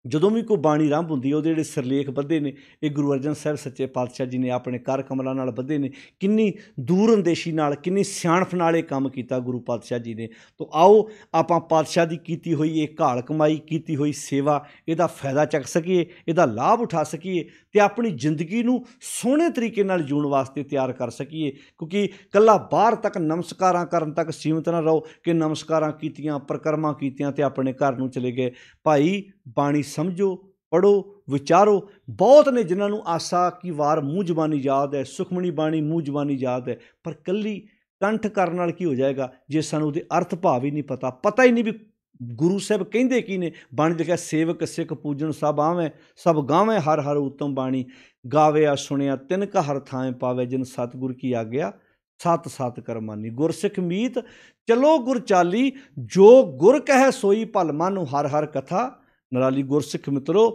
ਜਦੋਂ ਵੀ ਕੋਈ ਬਾਣੀ ਆਰੰਭ ਹੁੰਦੀ ਹੈ ਉਹਦੇ ਜਿਹੜੇ ਸਿਰਲੇਖ ਬੱਧੇ ਨੇ ਇਹ ਗੁਰੂ ਅਰਜਨ ਸਾਹਿਬ ਸੱਚੇ ਪਾਤਸ਼ਾਹ ਜੀ ਨੇ ਆਪਣੇ ਕਰ ਕਮਲਾਂ ਨਾਲ ਬੱਧੇ ਨੇ। ਕਿੰਨੀ ਦੂਰ ਅੰਦੇਸ਼ੀ ਨਾਲ, ਕਿੰਨੀ ਸਿਆਣਪ ਨਾਲ ਇਹ ਕੰਮ ਕੀਤਾ ਗੁਰੂ ਪਾਤਸ਼ਾਹ ਜੀ ਨੇ। ਤਾਂ ਆਓ ਆਪਾਂ ਪਾਤਸ਼ਾਹ ਦੀ ਕੀਤੀ ਹੋਈ ਇਹ ਘਾਲ ਕਮਾਈ, ਕੀਤੀ ਹੋਈ ਸੇਵਾ, ਇਹਦਾ ਫਾਇਦਾ ਚੱਕ ਸਕੀਏ, ਇਹਦਾ ਲਾਭ ਉਠਾ ਸਕੀਏ ਅਤੇ ਆਪਣੀ ਜ਼ਿੰਦਗੀ ਨੂੰ ਸੋਹਣੇ ਤਰੀਕੇ ਨਾਲ ਜਿਉਣ ਵਾਸਤੇ ਤਿਆਰ ਕਰ ਸਕੀਏ। ਕਿਉਂਕਿ ਇਕੱਲਾ ਬਾਹਰ ਤੱਕ ਨਮਸਕਾਰਾਂ ਕਰਨ ਤੱਕ ਸੀਮਿਤ ਨਾ ਰਹੋ ਕਿ ਨਮਸਕਾਰਾਂ ਕੀਤੀਆਂ, ਪਰਿਕਰਮਾ ਕੀਤੀਆਂ ਅਤੇ ਆਪਣੇ ਘਰ ਨੂੰ ਚਲੇ ਗਏ। ਭਾਈ ਬਾਣੀ ਸਮਝੋ, ਪੜ੍ਹੋ, ਵਿਚਾਰੋ। ਬਹੁਤ ਨੇ ਜਿਨ੍ਹਾਂ ਨੂੰ ਆਸਾ ਕੀ ਵਾਰ ਮੂੰਹ ਜ਼ਬਾਨੀ ਯਾਦ ਹੈ, ਸੁਖਮਣੀ ਬਾਣੀ ਮੂੰਹ ਜ਼ਬਾਨੀ ਯਾਦ ਹੈ, ਪਰ ਕੱਲੀ ਕੰਠ ਕਰਨ ਨਾਲ ਕੀ ਹੋ ਜਾਏਗਾ ਜੇ ਸਾਨੂੰ ਉਹਦੇ ਅਰਥ ਭਾਵ ਹੀ ਨਹੀਂ ਪਤਾ ਹੀ ਨਹੀਂ ਵੀ ਗੁਰੂ ਸਾਹਿਬ ਕਹਿੰਦੇ ਕੀ ਨੇ। ਬਾਣੀ ਲਿਖਿਆ ਸੇਵਕ ਸਿੱਖ ਪੂਜਣ ਸਭ ਆਵੇਂ, ਸਭ ਗਾਵੇਂ ਹਰ ਹਰ ਉੱਤਮ ਬਾਣੀ, ਗਾਵਿਆ ਸੁਣਿਆ ਤਿਨ ਕਾ ਹਰ ਥਾਂ ਪਾਵੇ, ਜਿਨ ਸਤਿਗੁਰ ਕੀ ਆਗਿਆ ਸਤ ਸਤ ਕਰਮਾਨੀ। ਗੁਰਸਿੱਖ ਮੀਤ ਚਲੋ ਗੁਰ ਚਾਲੀ, ਜੋ ਗੁਰ ਕਹਿ ਸੋਈ ਭਲ ਮਨ, ਹਰ ਹਰ ਕਥਾ ਨਿਰਾਲੀ। ਗੁਰਸਿੱਖ ਮਿੱਤਰੋ,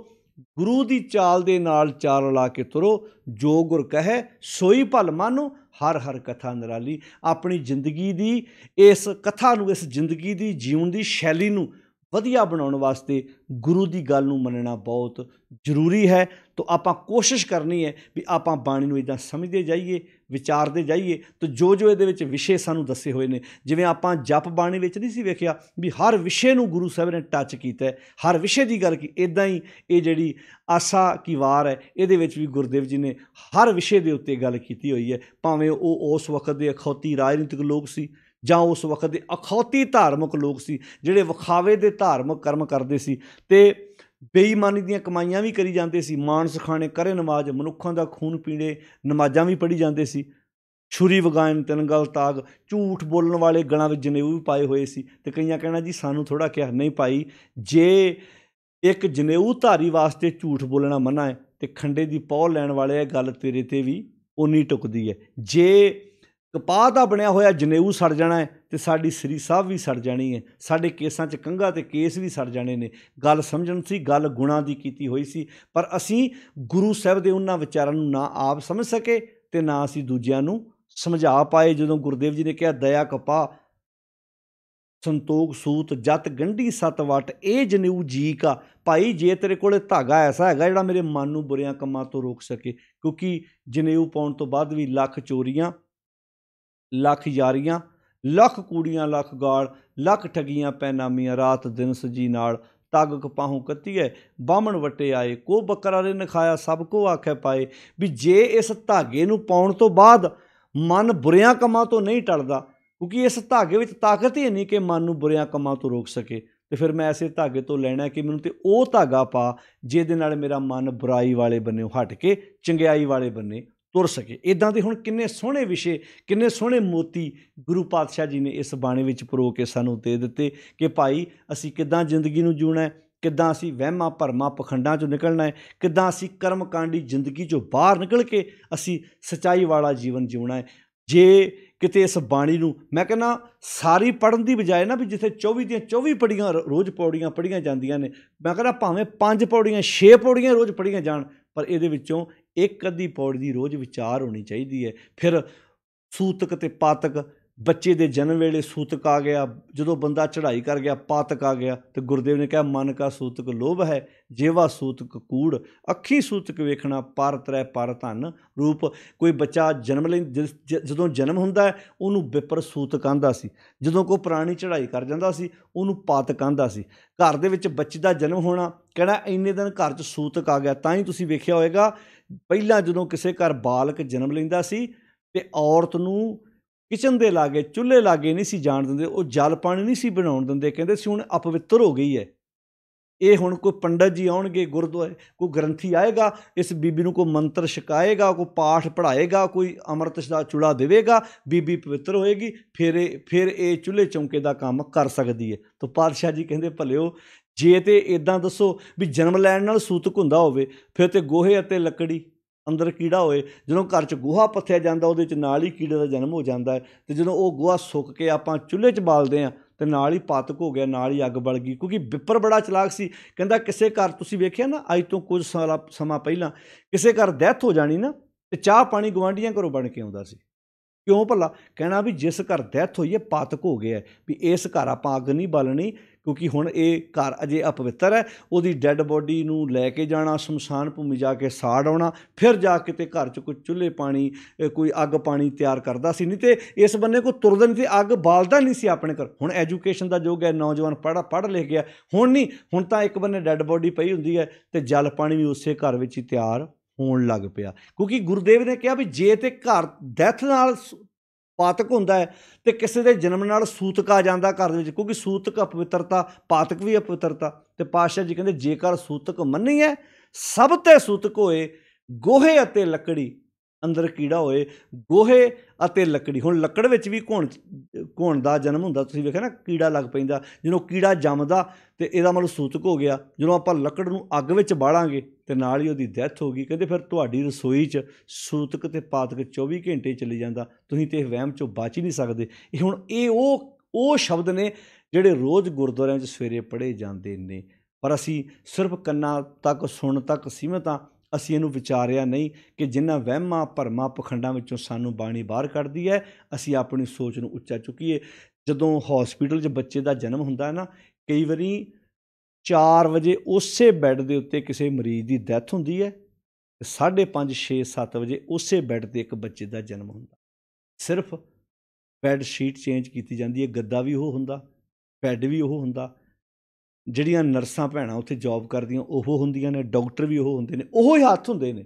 ਗੁਰੂ ਦੀ ਚਾਲ ਦੇ ਨਾਲ ਚਾਲ ਲਾ ਕੇ ਤੁਰੋ, ਜੋ ਗੁਰ ਕਹੇ ਸੋਈ ਭਲ ਮਨ, ਹਰ ਹਰ ਕਥਾ ਨਿਰਾਲੀ। ਆਪਣੀ ਜ਼ਿੰਦਗੀ ਦੀ ਇਸ ਕਥਾ ਨੂੰ, ਇਸ ਜ਼ਿੰਦਗੀ ਦੀ ਜੀਵਨ ਦੀ ਸ਼ੈਲੀ ਨੂੰ ਵਧੀਆ ਬਣਾਉਣ ਵਾਸਤੇ ਗੁਰੂ ਦੀ ਗੱਲ ਨੂੰ ਮੰਨਣਾ ਬਹੁਤ ਜ਼ਰੂਰੀ ਹੈ। ਤਾਂ ਆਪਾਂ ਕੋਸ਼ਿਸ਼ ਕਰਨੀ ਹੈ ਵੀ ਆਪਾਂ ਬਾਣੀ ਨੂੰ ਇੱਦਾਂ ਸਮਝਦੇ ਜਾਈਏ, ਵਿਚਾਰਦੇ ਜਾਈਏ। ਤਾਂ ਜੋ ਇਹਦੇ ਵਿੱਚ ਵਿਸ਼ੇ ਸਾਨੂੰ ਦੱਸੇ ਹੋਏ ਨੇ, ਜਿਵੇਂ ਆਪਾਂ ਜਪ ਬਾਣੀ ਵਿੱਚ ਨਹੀਂ ਸੀ ਵੇਖਿਆ ਵੀ ਹਰ ਵਿਸ਼ੇ ਨੂੰ ਗੁਰੂ ਸਾਹਿਬ ਨੇ ਟੱਚ ਕੀਤਾ, ਹਰ ਵਿਸ਼ੇ ਦੀ ਗੱਲ ਕੀ। ਇੱਦਾਂ ਹੀ ਇਹ ਜਿਹੜੀ ਆਸਾ ਕੀ ਵਾਰ ਹੈ ਇਹਦੇ ਵਿੱਚ ਵੀ ਗੁਰਦੇਵ ਜੀ ਨੇ ਹਰ ਵਿਸ਼ੇ ਦੇ ਉੱਤੇ ਗੱਲ ਕੀਤੀ ਹੋਈ ਹੈ। ਭਾਵੇਂ ਉਹ ਉਸ ਵਕਤ ਦੇ ਅਖੌਤੀ ਰਾਜਨੀਤਿਕ ਲੋਕ ਸੀ ਜਾਂ ਉਸ ਵਕਤ ਦੇ ਅਖੌਤੀ ਧਾਰਮਿਕ ਲੋਕ ਸੀ ਜਿਹੜੇ ਵਿਖਾਵੇ ਦੇ ਧਾਰਮਿਕ ਕਰਮ ਕਰਦੇ ਸੀ ਅਤੇ ਬੇਈਮਾਨੀ ਦੀਆਂ ਕਮਾਈਆਂ ਵੀ ਕਰੀ ਜਾਂਦੇ ਸੀ। ਮਾਨਸ ਖਾਣੇ ਕਰੇ ਨਮਾਜ਼, ਮਨੁੱਖਾਂ ਦਾ ਖੂਨ ਪੀਣੇ, ਨਮਾਜ਼ਾਂ ਵੀ ਪੜ੍ਹੀ ਜਾਂਦੇ ਸੀ। ਛੁਰੀ ਵਗਾਇਨ ਤਿੰਨ ਗਲ ਤਾਗ, ਝੂਠ ਬੋਲਣ ਵਾਲੇ ਗਲਾਂ ਵਿੱਚ ਜਨੇਊ ਵੀ ਪਾਏ ਹੋਏ ਸੀ। ਅਤੇ ਕਈਆਂ ਕਹਿਣਾ ਜੀ ਸਾਨੂੰ ਥੋੜ੍ਹਾ ਕਿਹਾ। ਨਹੀਂ ਭਾਈ, ਜੇ ਇੱਕ ਜਨੇਊ ਧਾਰੀ ਵਾਸਤੇ ਝੂਠ ਬੋਲਣਾ ਮਨ੍ਹਾ ਹੈ ਅਤੇ ਖੰਡੇ ਦੀ ਪਹੁ ਲੈਣ ਵਾਲੇ ਇਹ ਗੱਲ ਤੇਰੇ 'ਤੇ ਵੀ ਉਨੀ ਟੁੱਕਦੀ ਹੈ। ਜੇ ਕਪਾਹ ਦਾ ਬਣਿਆ ਹੋਇਆ ਜਨੇਊ ਸੜ ਜਾਣਾ ਹੈ ਅਤੇ ਸਾਡੀ ਸ੍ਰੀ ਸਾਹਿਬ ਵੀ ਸੜ ਜਾਣੀ ਹੈ, ਸਾਡੇ ਕੇਸਾਂ 'ਚ ਕੰਘਾ ਅਤੇ ਕੇਸ ਵੀ ਸੜ ਜਾਣੇ ਨੇ। ਗੱਲ ਸਮਝਣ ਸੀ, ਗੱਲ ਗੁਣਾਂ ਦੀ ਕੀਤੀ ਹੋਈ ਸੀ, ਪਰ ਅਸੀਂ ਗੁਰੂ ਸਾਹਿਬ ਦੇ ਉਹਨਾਂ ਵਿਚਾਰਾਂ ਨੂੰ ਨਾ ਆਪ ਸਮਝ ਸਕੇ ਅਤੇ ਨਾ ਅਸੀਂ ਦੂਜਿਆਂ ਨੂੰ ਸਮਝਾ ਪਾਏ। ਜਦੋਂ ਗੁਰਦੇਵ ਜੀ ਨੇ ਕਿਹਾ ਦਇਆ ਕਪਾਹ ਸੰਤੋਖ ਸੂਤ ਜਤ ਗੰਢੀ ਸਤ ਵਟ, ਇਹ ਜਨੇਊ ਜੀ ਕਾ। ਭਾਈ ਜੇ ਤੇਰੇ ਕੋਲ ਧਾਗਾ ਐਸਾ ਹੈਗਾ ਜਿਹੜਾ ਮੇਰੇ ਮਨ ਨੂੰ ਬੁਰਿਆਂ ਕੰਮਾਂ ਤੋਂ ਰੋਕ ਸਕੇ, ਕਿਉਂਕਿ ਜਨੇਊ ਪਾਉਣ ਤੋਂ ਬਾਅਦ ਵੀ ਲੱਖ ਚੋਰੀਆਂ, ਲੱਖ ਯਾਰੀਆਂ, ਲੱਖ ਕੂੜੀਆਂ, ਲੱਖ ਗਾਲ, ਲੱਖ ਠੱਗੀਆਂ ਪੈਨਾਮੀਆਂ, ਰਾਤ ਦਿਨ ਸਜੀ ਨਾਲ ਤੱਗ ਕਪਾਹੋਂ ਕੱਤੀਐ, ਬਾਹਮਣ ਵੱਟੇ ਆਏ, ਕੋ ਬੱਕਰਾ ਰੇ ਨਖਾਇਆ, ਸਭ ਕੋ ਆਖੈ ਪਾਏ। ਵੀ ਜੇ ਇਸ ਧਾਗੇ ਨੂੰ ਪਾਉਣ ਤੋਂ ਬਾਅਦ ਮਨ ਬੁਰਿਆਂ ਕੰਮਾਂ ਤੋਂ ਨਹੀਂ ਟਲਦਾ, ਕਿਉਂਕਿ ਇਸ ਧਾਗੇ ਵਿੱਚ ਤਾਕਤ ਹੀ ਨਹੀਂ ਕਿ ਮਨ ਨੂੰ ਬੁਰਿਆਂ ਕੰਮਾਂ ਤੋਂ ਰੋਕ ਸਕੇ, ਅਤੇ ਫਿਰ ਮੈਂ ਐਸੇ ਧਾਗੇ ਤੋਂ ਲੈਣਾ ਕਿ ਮੈਨੂੰ ਤਾਂ ਉਹ ਧਾਗਾ ਪਾ ਜਿਹਦੇ ਨਾਲ ਮੇਰਾ ਮਨ ਬੁਰਾਈ ਵਾਲੇ ਬੰਨਿਓ ਹਟ ਕੇ ਚੰਗਿਆਈ ਵਾਲੇ ਬੰਨੇ ਤੁਰ ਸਕੇ। ਇੱਦਾਂ ਦੇ ਹੁਣ ਕਿੰਨੇ ਸੋਹਣੇ ਵਿਸ਼ੇ, ਕਿੰਨੇ ਸੋਹਣੇ ਮੋਤੀ ਗੁਰੂ ਪਾਤਸ਼ਾਹ ਜੀ ਨੇ ਇਸ ਬਾਣੀ ਵਿੱਚ ਪਰੋ ਕੇ ਸਾਨੂੰ ਦੇ ਦਿੱਤੇ ਕਿ ਭਾਈ ਅਸੀਂ ਕਿੱਦਾਂ ਜ਼ਿੰਦਗੀ ਨੂੰ ਜਿਉਣਾ ਹੈ, ਕਿੱਦਾਂ ਅਸੀਂ ਵਹਿਮਾਂ ਭਰਮਾਂ ਪਖੰਡਾਂ 'ਚੋਂ ਨਿਕਲਣਾ ਹੈ, ਕਿੱਦਾਂ ਅਸੀਂ ਕਰਮਕਾਂਡੀ ਜ਼ਿੰਦਗੀ 'ਚੋਂ ਬਾਹਰ ਨਿਕਲ ਕੇ ਅਸੀਂ ਸੱਚਾਈ ਵਾਲਾ ਜੀਵਨ ਜਿਉਣਾ ਹੈ। ਜੇ ਕਿਤੇ ਇਸ ਬਾਣੀ ਨੂੰ ਮੈਂ ਕਹਿੰਦਾ ਸਾਰੀ ਪੜ੍ਹਨ ਦੀ ਬਜਾਏ ਨਾ ਵੀ ਜਿੱਥੇ 24 ਦੀਆਂ 24 ਪੜੀਆਂ ਰੋਜ਼ ਪੌੜੀਆਂ ਪੜ੍ਹੀਆਂ ਜਾਂਦੀਆਂ ਨੇ, ਮੈਂ ਕਹਿੰਦਾ ਭਾਵੇਂ 5 ਪੌੜੀਆਂ 6 ਪੌੜੀਆਂ ਰੋਜ਼ ਪੜ੍ਹੀਆਂ ਜਾਣ, ਪਰ ਇਹਦੇ ਵਿੱਚੋਂ ਇੱਕ ਅੱਧੀ ਪੌੜੀ ਦੀ ਰੋਜ਼ ਵਿਚਾਰ ਹੋਣੀ ਚਾਹੀਦੀ ਹੈ। ਫਿਰ ਸੂਤਕ ਅਤੇ ਪਾਤਕ, ਬੱਚੇ ਦੇ ਜਨਮ ਵੇਲੇ ਸੂਤਕ ਆ ਗਿਆ, ਜਦੋਂ ਬੰਦਾ ਚੜ੍ਹਾਈ ਕਰ ਗਿਆ ਪਾਤਕ ਆ ਗਿਆ। ਤੇ ਗੁਰਦੇਵ ਨੇ ਕਿਹਾ ਮਨ ਕਾ ਸੂਤਕ ਲੋਭ ਹੈ, ਜੇਵਾ ਸੂਤਕ ਕੂੜ, ਅੱਖੀ ਸੂਤਕ ਵੇਖਣਾ ਪਰ ਤਰੈ ਪਰ ਧਨ ਰੂਪ। ਕੋਈ ਬੱਚਾ ਜਨਮ ਜਦੋਂ ਜਨਮ ਹੁੰਦਾ ਉਹਨੂੰ ਵਿਪਰ ਸੂਤਕ ਆਂਦਾ ਸੀ, ਜਦੋਂ ਕੋਈ ਪੁਰਾਣੀ ਚੜ੍ਹਾਈ ਕਰ ਜਾਂਦਾ ਸੀ ਉਹਨੂੰ ਪਾਤਕ ਆਂਦਾ ਸੀ। ਘਰ ਦੇ ਵਿੱਚ ਬੱਚੇ ਦਾ ਜਨਮ ਹੋਣਾ, ਕਹਿਣਾ ਇੰਨੇ ਦਿਨ ਘਰ 'ਚ ਸੂਤਕ ਆ ਗਿਆ। ਤਾਂ ਹੀ ਤੁਸੀਂ ਵੇਖਿਆ ਹੋਏਗਾ ਪਹਿਲਾਂ ਜਦੋਂ ਕਿਸੇ ਘਰ ਬਾਲਕ ਜਨਮ ਲੈਂਦਾ ਸੀ ਤੇ ਔਰਤ ਨੂੰ ਕਿਚਨ ਦੇ ਲਾਗੇ ਚੁੱਲ੍ਹੇ ਲਾਗੇ ਨਹੀਂ ਸੀ ਜਾਣ ਦਿੰਦੇ, ਉਹ ਜਲ ਪਾਣੀ ਨਹੀਂ ਸੀ ਬਣਾਉਣ ਦਿੰਦੇ, ਕਹਿੰਦੇ ਸੀ ਹੁਣ ਅਪਵਿੱਤਰ ਹੋ ਗਈ ਹੈ ਇਹ। ਹੁਣ ਕੋਈ ਪੰਡਤ ਜੀ ਆਉਣਗੇ ਗੁਰਦੁਆਰੇ, ਕੋਈ ਗ੍ਰੰਥੀ ਆਏਗਾ, ਇਸ ਬੀਬੀ ਨੂੰ ਕੋਈ ਮੰਤਰ ਛਕਾਏਗਾ, ਕੋਈ ਪਾਠ ਪੜ੍ਹਾਏਗਾ, ਕੋਈ ਅੰਮ੍ਰਿਤ ਦਾ ਚੂੜਾ ਦੇਵੇਗਾ, ਬੀਬੀ ਪਵਿੱਤਰ ਹੋਏਗੀ, ਫਿਰ ਇਹ ਚੁੱਲ੍ਹੇ ਚੌਂਕੇ ਦਾ ਕੰਮ ਕਰ ਸਕਦੀ ਹੈ। ਤਾਂ ਪਾਤਸ਼ਾਹ ਜੀ ਕਹਿੰਦੇ ਭਲਿਓ ਜੇ ਤੇ ਇੱਦਾਂ ਦੱਸੋ ਵੀ ਜਨਮ ਲੈਣ ਨਾਲ ਸੂਤਕ ਹੁੰਦਾ ਹੋਵੇ, ਫਿਰ ਤੇ ਗੋਹੇ ਅਤੇ ਲੱਕੜੀ ਅੰਦਰ ਕੀੜਾ ਹੋਏ, ਜਦੋਂ ਘਰ 'ਚ ਗੋਹਾ ਪੱਥਿਆ ਜਾਂਦਾ ਉਹਦੇ 'ਚ ਨਾਲ ਹੀ ਕੀੜੇ ਦਾ ਜਨਮ ਹੋ ਜਾਂਦਾ ਹੈ। ਅਤੇ ਜਦੋਂ ਉਹ ਗੋਹਾ ਸੁੱਕ ਕੇ ਆਪਾਂ ਚੁੱਲ੍ਹੇ 'ਚ ਬਾਲਦੇ ਹਾਂ ਅਤੇ ਨਾਲ ਹੀ ਪਾਤਕ ਹੋ ਗਿਆ, ਨਾਲ ਹੀ ਅੱਗ ਬਲ ਗਈ। ਕਿਉਂਕਿ ਵਿਪਰ ਬੜਾ ਚਲਾਕ ਸੀ, ਕਹਿੰਦਾ ਕਿਸੇ ਘਰ ਤੁਸੀਂ ਵੇਖਿਆ ਨਾ ਅੱਜ ਤੋਂ ਕੁਝ ਸਮਾਂ ਪਹਿਲਾਂ ਕਿਸੇ ਘਰ ਡੈਥ ਹੋ ਜਾਣੀ ਨਾ ਅਤੇ ਚਾਹ ਪਾਣੀ ਗੁਆਂਢੀਆਂ ਘਰੋਂ ਬਣ ਕੇ ਆਉਂਦਾ ਸੀ। ਕਿਉਂ ਭਲਾ? ਕਹਿਣਾ ਵੀ ਜਿਸ ਘਰ ਡੈਥ ਹੋਈ ਹੈ ਪਾਤਕ ਹੋ ਗਿਆ, ਵੀ ਇਸ ਘਰ ਆਪਾਂ ਅੱਗ ਨਹੀਂ ਬਾਲਣੀ ਕਿਉਂਕਿ ਹੁਣ ਇਹ ਘਰ ਅਜੇ ਅਪਵਿੱਤਰ ਹੈ। ਉਹਦੀ ਡੈੱਡ ਬੋਡੀ ਨੂੰ ਲੈ ਕੇ ਜਾਣਾ, ਸ਼ਮਸ਼ਾਨ ਭੂਮੀ ਜਾ ਕੇ ਸਾੜ ਆਉਣਾ, ਫਿਰ ਜਾ ਕੇ ਤੇ ਘਰ 'ਚ ਕੋਈ ਚੁੱਲ੍ਹੇ ਪਾਣੀ ਕੋਈ ਅੱਗ ਪਾਣੀ ਤਿਆਰ ਕਰਦਾ ਸੀ। ਨਹੀਂ ਤੇ ਇਸ ਬੰਨੇ ਕੋਈ ਤੁਰਦਾ ਨਹੀਂ ਸੀ, ਅੱਗ ਬਾਲਦਾ ਨਹੀਂ ਸੀ ਆਪਣੇ ਘਰ। ਹੁਣ ਐਜੂਕੇਸ਼ਨ ਦਾ ਯੁੱਗ ਹੈ, ਨੌਜਵਾਨ ਪੜ੍ਹ ਲਿਖ ਗਿਆ, ਹੁਣ ਨਹੀਂ, ਹੁਣ ਤਾਂ ਇੱਕ ਬੰਨੇ ਡੈੱਡ ਬੋਡੀ ਪਈ ਹੁੰਦੀ ਹੈ ਅਤੇ ਜਲ ਪਾਣੀ ਵੀ ਉਸੇ ਘਰ ਵਿੱਚ ਹੀ ਤਿਆਰ ਹੋਣ ਲੱਗ ਪਿਆ। ਕਿਉਂਕਿ ਗੁਰਦੇਵ ਨੇ ਕਿਹਾ ਵੀ ਜੇ ਤੇ ਘਰ ਡੈਥ ਨਾਲ ਪਾਤਕ ਹੁੰਦਾ ਹੈ ਅਤੇ ਕਿਸੇ ਦੇ ਜਨਮ ਨਾਲ ਸੂਤਕ ਆ ਜਾਂਦਾ ਘਰ ਦੇ ਵਿੱਚ, ਕਿਉਂਕਿ ਸੂਤਕ ਅਪਵਿੱਤਰਤਾ, ਪਾਤਕ ਵੀ ਅਪਵਿੱਤਰਤਾ। ਅਤੇ ਪਾਤਸ਼ਾਹ ਜੀ ਕਹਿੰਦੇ ਜੇਕਰ ਸੂਤਕ ਮੰਨੀਏ ਸਭ ਤੇ ਸੂਤਕ ਹੋਏ, ਗੋਹੇ ਅਤੇ ਲੱਕੜੀ ਅੰਦਰ ਕੀੜਾ ਹੋਏ, ਗੋਹੇ ਅਤੇ ਲੱਕੜੀ। ਹੁਣ ਲੱਕੜ ਵਿੱਚ ਵੀ ਘੋਣ ਦਾ ਜਨਮ ਹੁੰਦਾ, ਤੁਸੀਂ ਵੇਖਿਆ ਨਾ ਕੀੜਾ ਲੱਗ ਪੈਂਦਾ, ਜਦੋਂ ਕੀੜਾ ਜੰਮਦਾ ਅਤੇ ਇਹਦਾ ਮਤਲਬ ਸੂਤਕ ਹੋ ਗਿਆ। ਜਦੋਂ ਆਪਾਂ ਲੱਕੜ ਨੂੰ ਅੱਗ ਵਿੱਚ ਬਾਲਾਂਗੇ ਅਤੇ ਨਾਲ ਹੀ ਉਹਦੀ ਡੈਥ ਹੋ ਗਈ। ਕਹਿੰਦੇ ਫਿਰ ਤੁਹਾਡੀ ਰਸੋਈ 'ਚ ਸੂਤਕ ਅਤੇ ਪਾਤਕ 24 ਘੰਟੇ ਚੱਲੀ ਜਾਂਦਾ, ਤੁਸੀਂ ਤਾਂ ਇਹ ਵਹਿਮ 'ਚੋਂ ਬਚ ਹੀ ਨਹੀਂ ਸਕਦੇ। ਇਹ ਉਹ ਸ਼ਬਦ ਨੇ ਜਿਹੜੇ ਰੋਜ਼ ਗੁਰਦੁਆਰਿਆਂ 'ਚ ਸਵੇਰੇ ਪੜ੍ਹੇ ਜਾਂਦੇ ਨੇ, ਪਰ ਅਸੀਂ ਸਿਰਫ ਕੰਨਾਂ ਤੱਕ ਸੁਣਨ ਤੱਕ ਸੀਮਿਤ ਹਾਂ। ਅਸੀਂ ਇਹਨੂੰ ਵਿਚਾਰਿਆ ਨਹੀਂ ਕਿ ਜਿਨ੍ਹਾਂ ਵਹਿਮਾਂ ਭਰਮਾਂ ਪਖੰਡਾਂ ਵਿੱਚੋਂ ਸਾਨੂੰ ਬਾਣੀ ਬਾਹਰ ਕੱਢਦੀ ਹੈ, ਅਸੀਂ ਆਪਣੀ ਸੋਚ ਨੂੰ ਉੱਚਾ ਚੁੱਕੀਏ। ਜਦੋਂ ਹੌਸਪੀਟਲ 'ਚ ਬੱਚੇ ਦਾ ਜਨਮ ਹੁੰਦਾ ਹੈ ਨਾ, ਕਈ ਵਾਰੀ 4 ਵਜੇ ਉਸੇ ਬੈੱਡ ਦੇ ਉੱਤੇ ਕਿਸੇ ਮਰੀਜ਼ ਦੀ ਡੈਥ ਹੁੰਦੀ ਹੈ ਅਤੇ 5:30, 6, 7 ਵਜੇ ਉਸੇ ਬੈੱਡ 'ਤੇ ਇੱਕ ਬੱਚੇ ਦਾ ਜਨਮ ਹੁੰਦਾ। ਸਿਰਫ ਬੈੱਡ ਸ਼ੀਟ ਚੇਂਜ ਕੀਤੀ ਜਾਂਦੀ ਹੈ, ਗੱਦਾ ਵੀ ਉਹ ਹੁੰਦਾ, ਬੈੱਡ ਵੀ ਉਹ ਹੁੰਦਾ, ਜਿਹੜੀਆਂ ਨਰਸਾਂ ਭੈਣਾਂ ਉੱਥੇ ਜੋਬ ਕਰਦੀਆਂ ਉਹ ਹੁੰਦੀਆਂ ਨੇ, ਡਾਕਟਰ ਵੀ ਉਹ ਹੁੰਦੇ ਨੇ, ਉਹੋ ਹੀ ਹੱਥ ਹੁੰਦੇ ਨੇ।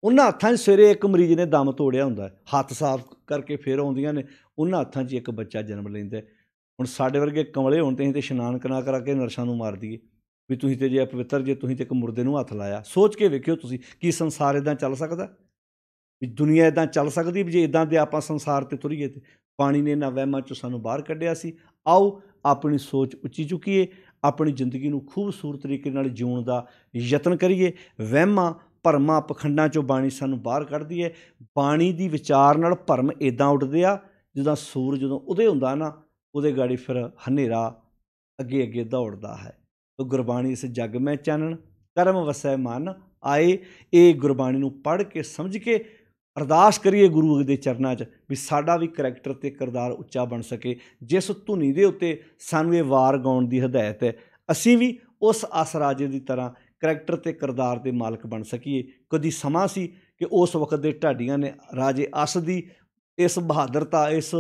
ਉਹਨਾਂ ਹੱਥਾਂ 'ਚ ਸਵੇਰੇ ਇੱਕ ਮਰੀਜ਼ ਨੇ ਦਮ ਤੋੜਿਆ ਹੁੰਦਾ, ਹੱਥ ਸਾਫ਼ ਕਰਕੇ ਫਿਰ ਆਉਂਦੀਆਂ ਨੇ, ਉਹਨਾਂ ਹੱਥਾਂ 'ਚ ਇੱਕ ਬੱਚਾ ਜਨਮ ਲੈਂਦਾ। ਹੁਣ ਸਾਡੇ ਵਰਗੇ ਕਮਲੇ ਹੋਣ ਤੇ ਅਸੀਂ ਤਾਂ ਇਸ਼ਨਾਨ ਕਰਾ ਕੇ ਨਰਸਾਂ ਨੂੰ ਮਾਰ ਦਈਏ ਵੀ ਤੁਸੀਂ ਤੇ ਜੇ ਅਪਵਿੱਤਰ, ਜੇ ਤੁਸੀਂ ਤੇ ਇੱਕ ਮੁਰਦੇ ਨੂੰ ਹੱਥ ਲਾਇਆ। ਸੋਚ ਕੇ ਵੇਖਿਓ ਤੁਸੀਂ, ਕੀ ਸੰਸਾਰ ਇੱਦਾਂ ਚੱਲ ਸਕਦਾ? ਵੀ ਦੁਨੀਆ ਇੱਦਾਂ ਚੱਲ ਸਕਦੀ ਵੀ ਜੇ ਇੱਦਾਂ ਦੇ ਆਪਾਂ ਸੰਸਾਰ 'ਤੇ ਤੁਰੀਏ? ਤੇ ਪਾਣੀ ਨੇ ਇਹਨਾਂ ਵਹਿਮਾਂ 'ਚੋਂ ਸਾਨੂੰ ਬਾਹਰ ਕੱਢਿਆ ਸੀ। ਆਓ ਆਪਣੀ ਸੋਚ ਉੱਚੀ ਚੁੱਕੀਏ, ਆਪਣੀ ਜ਼ਿੰਦਗੀ ਨੂੰ ਖੂਬਸੂਰਤ ਤਰੀਕੇ ਨਾਲ ਜਿਉਣ ਦਾ ਯਤਨ ਕਰੀਏ। ਵਹਿਮਾਂ ਭਰਮਾਂ ਪਖੰਡਾਂ 'ਚੋਂ ਬਾਣੀ ਸਾਨੂੰ ਬਾਹਰ ਕੱਢਦੀ ਹੈ। ਬਾਣੀ ਦੀ ਵਿਚਾਰ ਨਾਲ ਭਰਮ ਇੱਦਾਂ ਉੱਡਦੇ ਆ ਜਿੱਦਾਂ ਸੂਰਜ ਜਦੋਂ ਉਦੇ ਹੁੰਦਾ ਨਾ, ਉਹਦੇ ਗਾੜੀ ਫਿਰ ਹਨੇਰਾ ਅੱਗੇ ਅੱਗੇ ਦੌੜਦਾ ਹੈ। ਤੋ ਗੁਰਬਾਣੀ ਇਸ ਜੱਗ ਮੈਂ ਚਾਨਣ, ਕਰਮ ਵਸੈ ਮਨ ਆਏ। ਇਹ ਗੁਰਬਾਣੀ ਨੂੰ ਪੜ੍ਹ ਕੇ ਸਮਝ ਕੇ ਅਰਦਾਸ ਕਰੀਏ ਗੁਰੂ ਦੇ ਚਰਨਾਂ 'ਚ ਵੀ ਸਾਡਾ ਵੀ ਕਰੈਕਟਰ ਅਤੇ ਕਿਰਦਾਰ ਉੱਚਾ ਬਣ ਸਕੇ। ਜਿਸ ਧੁਨੀ ਦੇ ਉੱਤੇ ਸਾਨੂੰ ਇਹ ਵਾਰ ਗਾਉਣ ਦੀ ਹਦਾਇਤ ਹੈ, ਅਸੀਂ ਵੀ ਉਸ ਅਸ ਰਾਜੇ ਦੀ ਤਰ੍ਹਾਂ ਕਰੈਕਟਰ ਅਤੇ ਕਿਰਦਾਰ ਦੇ ਮਾਲਕ ਬਣ ਸਕੀਏ। ਕਦੀ ਸਮਾਂ ਸੀ ਕਿ ਉਸ ਵਕਤ ਦੇ ਢਾਡੀਆਂ ਨੇ ਰਾਜੇ ਅਸ ਦੀ ਇਸ ਬਹਾਦਰਤਾ, ਇਸ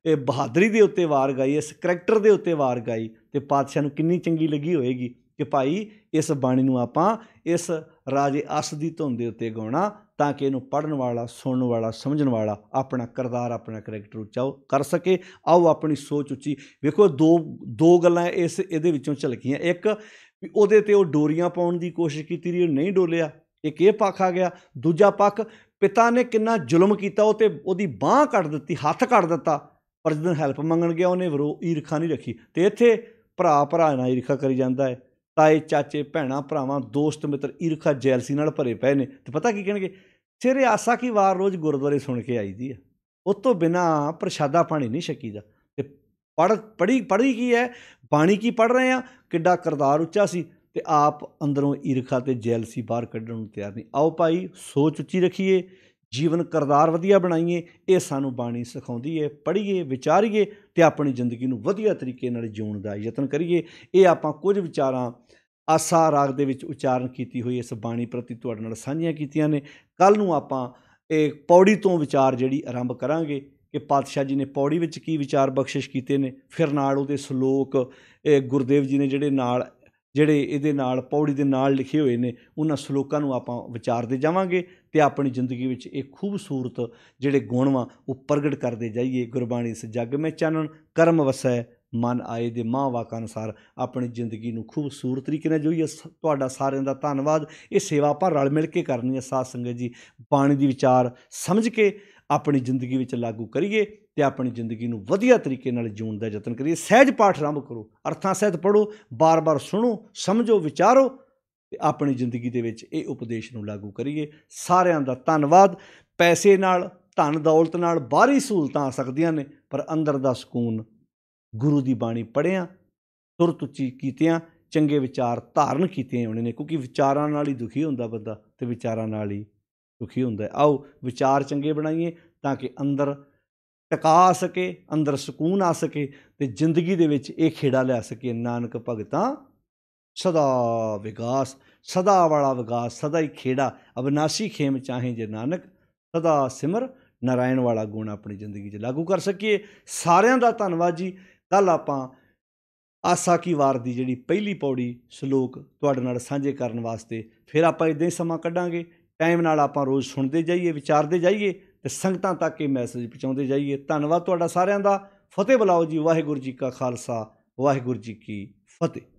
ਬਹਾਦਰੀ ਦੇ ਉੱਤੇ ਵਾਰ ਗਾਈ, ਇਸ ਕਰੈਕਟਰ ਦੇ ਉੱਤੇ ਵਾਰ ਗਾਈ, ਅਤੇ ਪਾਤਸ਼ਾਹ ਨੂੰ ਕਿੰਨੀ ਚੰਗੀ ਲੱਗੀ ਹੋਏਗੀ ਕਿ ਭਾਈ ਇਸ ਬਾਣੀ ਨੂੰ ਆਪਾਂ ਇਸ ਰਾਜੇ ਅਸ ਦੀ ਧੁਨ ਦੇ ਉੱਤੇ ਗਾਉਣਾ, ਤਾਂ ਕਿ ਇਹਨੂੰ ਪੜ੍ਹਨ ਵਾਲਾ, ਸੁਣਨ ਵਾਲਾ, ਸਮਝਣ ਵਾਲਾ ਆਪਣਾ ਕਿਰਦਾਰ, ਆਪਣਾ ਕਰੈਕਟਰ ਉੱਚਾ ਕਰ ਸਕੇ। ਆਓ ਆਪਣੀ ਸੋਚ ਉੱਚੀ ਵੇਖੋ। ਦੋ ਗੱਲਾਂ ਇਹਦੇ ਵਿੱਚੋਂ ਝਲਕੀਆਂ। ਇੱਕ ਵੀ ਉਹਦੇ 'ਤੇ ਉਹ ਡੋਰੀਆਂ ਪਾਉਣ ਦੀ ਕੋਸ਼ਿਸ਼ ਕੀਤੀ ਰਹੀ, ਉਹ ਨਹੀਂ ਡੋਲਿਆ, ਇੱਕ ਇਹ ਪੱਖ ਆ ਗਿਆ। ਦੂਜਾ ਪੱਖ, ਪਿਤਾ ਨੇ ਕਿੰਨਾ ਜ਼ੁਲਮ ਕੀਤਾ, ਉਹ 'ਤੇ ਉਹਦੀ ਬਾਂਹ ਕੱਟ ਦਿੱਤੀ, ਹੱਥ ਕੱਟ ਦਿੱਤਾ, ਪਰ ਜਦੋਂ ਹੈਲਪ ਮੰਗਣ ਗਿਆ ਉਹਨੇ ਈਰਖਾ ਨਹੀਂ ਰੱਖੀ। ਅਤੇ ਇੱਥੇ ਭਰਾ ਨਾਲ ਈਰਖਾ ਕਰੀ ਜਾਂਦਾ ਹੈ, ਤਾਏ ਚਾਚੇ ਭੈਣਾਂ ਭਰਾਵਾਂ ਦੋਸਤ ਮਿੱਤਰ ਈਰਖਾ ਜੈਲਸੀ ਨਾਲ ਭਰੇ ਪਏ ਨੇ। ਅਤੇ ਪਤਾ ਕੀ ਕਹਿਣਗੇ? ਸਿਰੇ ਆਸਾ ਕੀ ਵਾਰ ਰੋਜ਼ ਗੁਰਦੁਆਰੇ ਸੁਣ ਕੇ ਆਈ ਦੀ ਆ। ਉਹ ਤੋਂ ਬਿਨਾ ਪ੍ਰਸ਼ਾਦਾ ਪਾਣੀ ਨਹੀਂ ਛਕੀਦਾ। ਤੇ ਪੜ੍ਹੀ ਕੀ ਹੈ, ਬਾਣੀ ਕੀ ਪੜ੍ਹ ਰਹੇ ਹਾਂ, ਕਿੱਡਾ ਕਿਰਦਾਰ ਉੱਚਾ ਸੀ, ਤੇ ਆਪ ਅੰਦਰੋਂ ਈਰਖਾ ਤੇ ਜੈਲਸੀ ਬਾਹਰ ਕੱਢਣ ਨੂੰ ਤਿਆਰ ਨਹੀਂ। ਆਓ ਭਾਈ ਸੋਚ ਉੱਚੀ ਰੱਖੀਏ, ਜੀਵਨ ਕਿਰਦਾਰ ਵਧੀਆ ਬਣਾਈਏ। ਇਹ ਸਾਨੂੰ ਬਾਣੀ ਸਿਖਾਉਂਦੀ ਹੈ। ਪੜ੍ਹੀਏ, ਵਿਚਾਰੀਏ ਅਤੇ ਆਪਣੀ ਜ਼ਿੰਦਗੀ ਨੂੰ ਵਧੀਆ ਤਰੀਕੇ ਨਾਲ ਜਿਉਣ ਦਾ ਯਤਨ ਕਰੀਏ। ਇਹ ਆਪਾਂ ਕੁਝ ਵਿਚਾਰਾਂ ਆਸਾ ਰਾਗ ਦੇ ਵਿੱਚ ਉਚਾਰਨ ਕੀਤੀ ਹੋਈ ਇਸ ਬਾਣੀ ਪ੍ਰਤੀ ਤੁਹਾਡੇ ਨਾਲ ਸਾਂਝੀਆਂ ਕੀਤੀਆਂ ਨੇ। ਕੱਲ੍ਹ ਨੂੰ ਆਪਾਂ ਇਹ ਪੌੜੀ ਤੋਂ ਵਿਚਾਰ ਜਿਹੜੀ ਆਰੰਭ ਕਰਾਂਗੇ ਕਿ ਪਾਤਸ਼ਾਹ ਜੀ ਨੇ ਪੌੜੀ ਵਿੱਚ ਕੀ ਵਿਚਾਰ ਬਖਸ਼ਿਸ਼ ਕੀਤੇ ਨੇ, ਫਿਰ ਨਾਲ ਉਹਦੇ ਸਲੋਕ ਗੁਰਦੇਵ ਜੀ ਨੇ ਜਿਹੜੇ ਇਹਦੇ ਨਾਲ ਪੌੜੀ ਦੇ ਨਾਲ ਲਿਖੇ ਹੋਏ ਨੇ, ਉਹਨਾਂ ਸਲੋਕਾਂ ਨੂੰ ਆਪਾਂ ਵਿਚਾਰਦੇ ਜਾਵਾਂਗੇ ਅਤੇ ਆਪਣੀ ਜ਼ਿੰਦਗੀ ਵਿੱਚ ਇਹ ਖੂਬਸੂਰਤ ਜਿਹੜੇ ਗੁਣ ਵਾ ਉਹ ਪ੍ਰਗਟ ਕਰਦੇ ਜਾਈਏ। ਗੁਰਬਾਣੀ ਇਸ ਜੱਗ ਮੈਂ ਚਾਨਣ, ਕਰਮ ਵਸੈ ਮਨ ਆਏ ਦੇ ਮਾਂ ਵਾਕਾਂ ਅਨੁਸਾਰ ਆਪਣੀ ਜ਼ਿੰਦਗੀ ਨੂੰ ਖੂਬਸੂਰਤ ਤਰੀਕੇ ਨਾਲ ਜੋਈਏ। ਤੁਹਾਡਾ ਸਾਰਿਆਂ ਦਾ ਧੰਨਵਾਦ। ਇਹ ਸੇਵਾ ਆਪਾਂ ਰਲ ਮਿਲ ਕੇ ਕਰਨੀ ਹੈ ਸਾਧ ਸੰਗਤ ਜੀ। ਬਾਣੀ ਦੀ ਵਿਚਾਰ ਸਮਝ ਕੇ ਆਪਣੀ ਜ਼ਿੰਦਗੀ ਵਿੱਚ ਲਾਗੂ ਕਰੀਏ ਅਤੇ ਆਪਣੀ ਜ਼ਿੰਦਗੀ ਨੂੰ ਵਧੀਆ ਤਰੀਕੇ ਨਾਲ ਜਿਉਣ ਦਾ ਯਤਨ ਕਰੀਏ। ਸਹਿਜ ਪਾਠ ਆਰੰਭ ਕਰੋ, ਅਰਥਾਂ ਸਹਿਤ ਪੜ੍ਹੋ, ਬਾਰ-ਬਾਰ ਸੁਣੋ, ਸਮਝੋ, ਵਿਚਾਰੋ ਅਤੇ ਆਪਣੀ ਜ਼ਿੰਦਗੀ ਦੇ ਵਿੱਚ ਇਹ ਉਪਦੇਸ਼ ਨੂੰ ਲਾਗੂ ਕਰੀਏ। ਸਾਰਿਆਂ ਦਾ ਧੰਨਵਾਦ। ਪੈਸੇ ਨਾਲ, ਧਨ ਦੌਲਤ ਨਾਲ ਬਾਹਰੀ ਸਹੂਲਤਾਂ ਆ ਸਕਦੀਆਂ ਨੇ, ਪਰ ਅੰਦਰ ਦਾ ਸਕੂਨ ਗੁਰੂ ਦੀ ਬਾਣੀ ਪੜ੍ਹਿਆਂ, ਸੁਰਤ ਉੱਚੀ ਕੀਤਿਆਂ, ਚੰਗੇ ਵਿਚਾਰ ਧਾਰਨ ਕੀਤੇ ਹੋਣੇ ਨੇ, ਕਿਉਂਕਿ ਵਿਚਾਰਾਂ ਨਾਲ ਹੀ ਦੁਖੀ ਹੁੰਦਾ ਬੰਦਾ ਅਤੇ ਵਿਚਾਰਾਂ ਨਾਲ ਹੀ ਦੁਖੀ ਹੁੰਦਾ। ਆਓ ਵਿਚਾਰ ਚੰਗੇ ਬਣਾਈਏ ਤਾਂ ਕਿ ਅੰਦਰ ਟਿਕਾ ਆ ਸਕੇ, ਅੰਦਰ ਸਕੂਨ ਆ ਸਕੇ ਅਤੇ ਜ਼ਿੰਦਗੀ ਦੇ ਵਿੱਚ ਇਹ ਖੇੜਾ ਲਿਆ ਸਕੇ, ਨਾਨਕ ਭਗਤਾਂ ਸਦਾ ਵਿਗਾਸ, ਸਦਾ ਵਾਲਾ ਵਿਗਾਸ, ਸਦਾ ਹੀ ਖੇੜਾ, ਅਬਨਾਸੀ ਖੇਮ ਚਾਹੇ ਜੇ ਨਾਨਕ, ਸਦਾ ਸਿਮਰ ਨਾਰਾਇਣ ਵਾਲਾ ਗੁਣ ਆਪਣੀ ਜ਼ਿੰਦਗੀ 'ਚ ਲਾਗੂ ਕਰ ਸਕੀਏ। ਸਾਰਿਆਂ ਦਾ ਧੰਨਵਾਦ ਜੀ। ਕੱਲ੍ਹ ਆਪਾਂ ਆਸਾ ਕੀ ਵਾਰ ਦੀ ਜਿਹੜੀ ਪਹਿਲੀ ਪੌੜੀ ਸਲੋਕ ਤੁਹਾਡੇ ਨਾਲ ਸਾਂਝੇ ਕਰਨ ਵਾਸਤੇ ਫਿਰ ਆਪਾਂ ਇੱਦਾਂ ਹੀ ਸਮਾਂ ਕੱਢਾਂਗੇ। ਟਾਈਮ ਨਾਲ ਆਪਾਂ ਰੋਜ਼ ਸੁਣਦੇ ਜਾਈਏ, ਵਿਚਾਰਦੇ ਜਾਈਏ ਅਤੇ ਸੰਗਤਾਂ ਤੱਕ ਇਹ ਮੈਸੇਜ ਪਹੁੰਚਾਉਂਦੇ ਜਾਈਏ। ਧੰਨਵਾਦ ਤੁਹਾਡਾ ਸਾਰਿਆਂ ਦਾ। ਫਤਿਹ ਬੁਲਾਓ ਜੀ। ਵਾਹਿਗੁਰੂ ਜੀ ਕਾ ਖਾਲਸਾ, ਵਾਹਿਗੁਰੂ ਜੀ ਕੀ ਫਤਿਹ।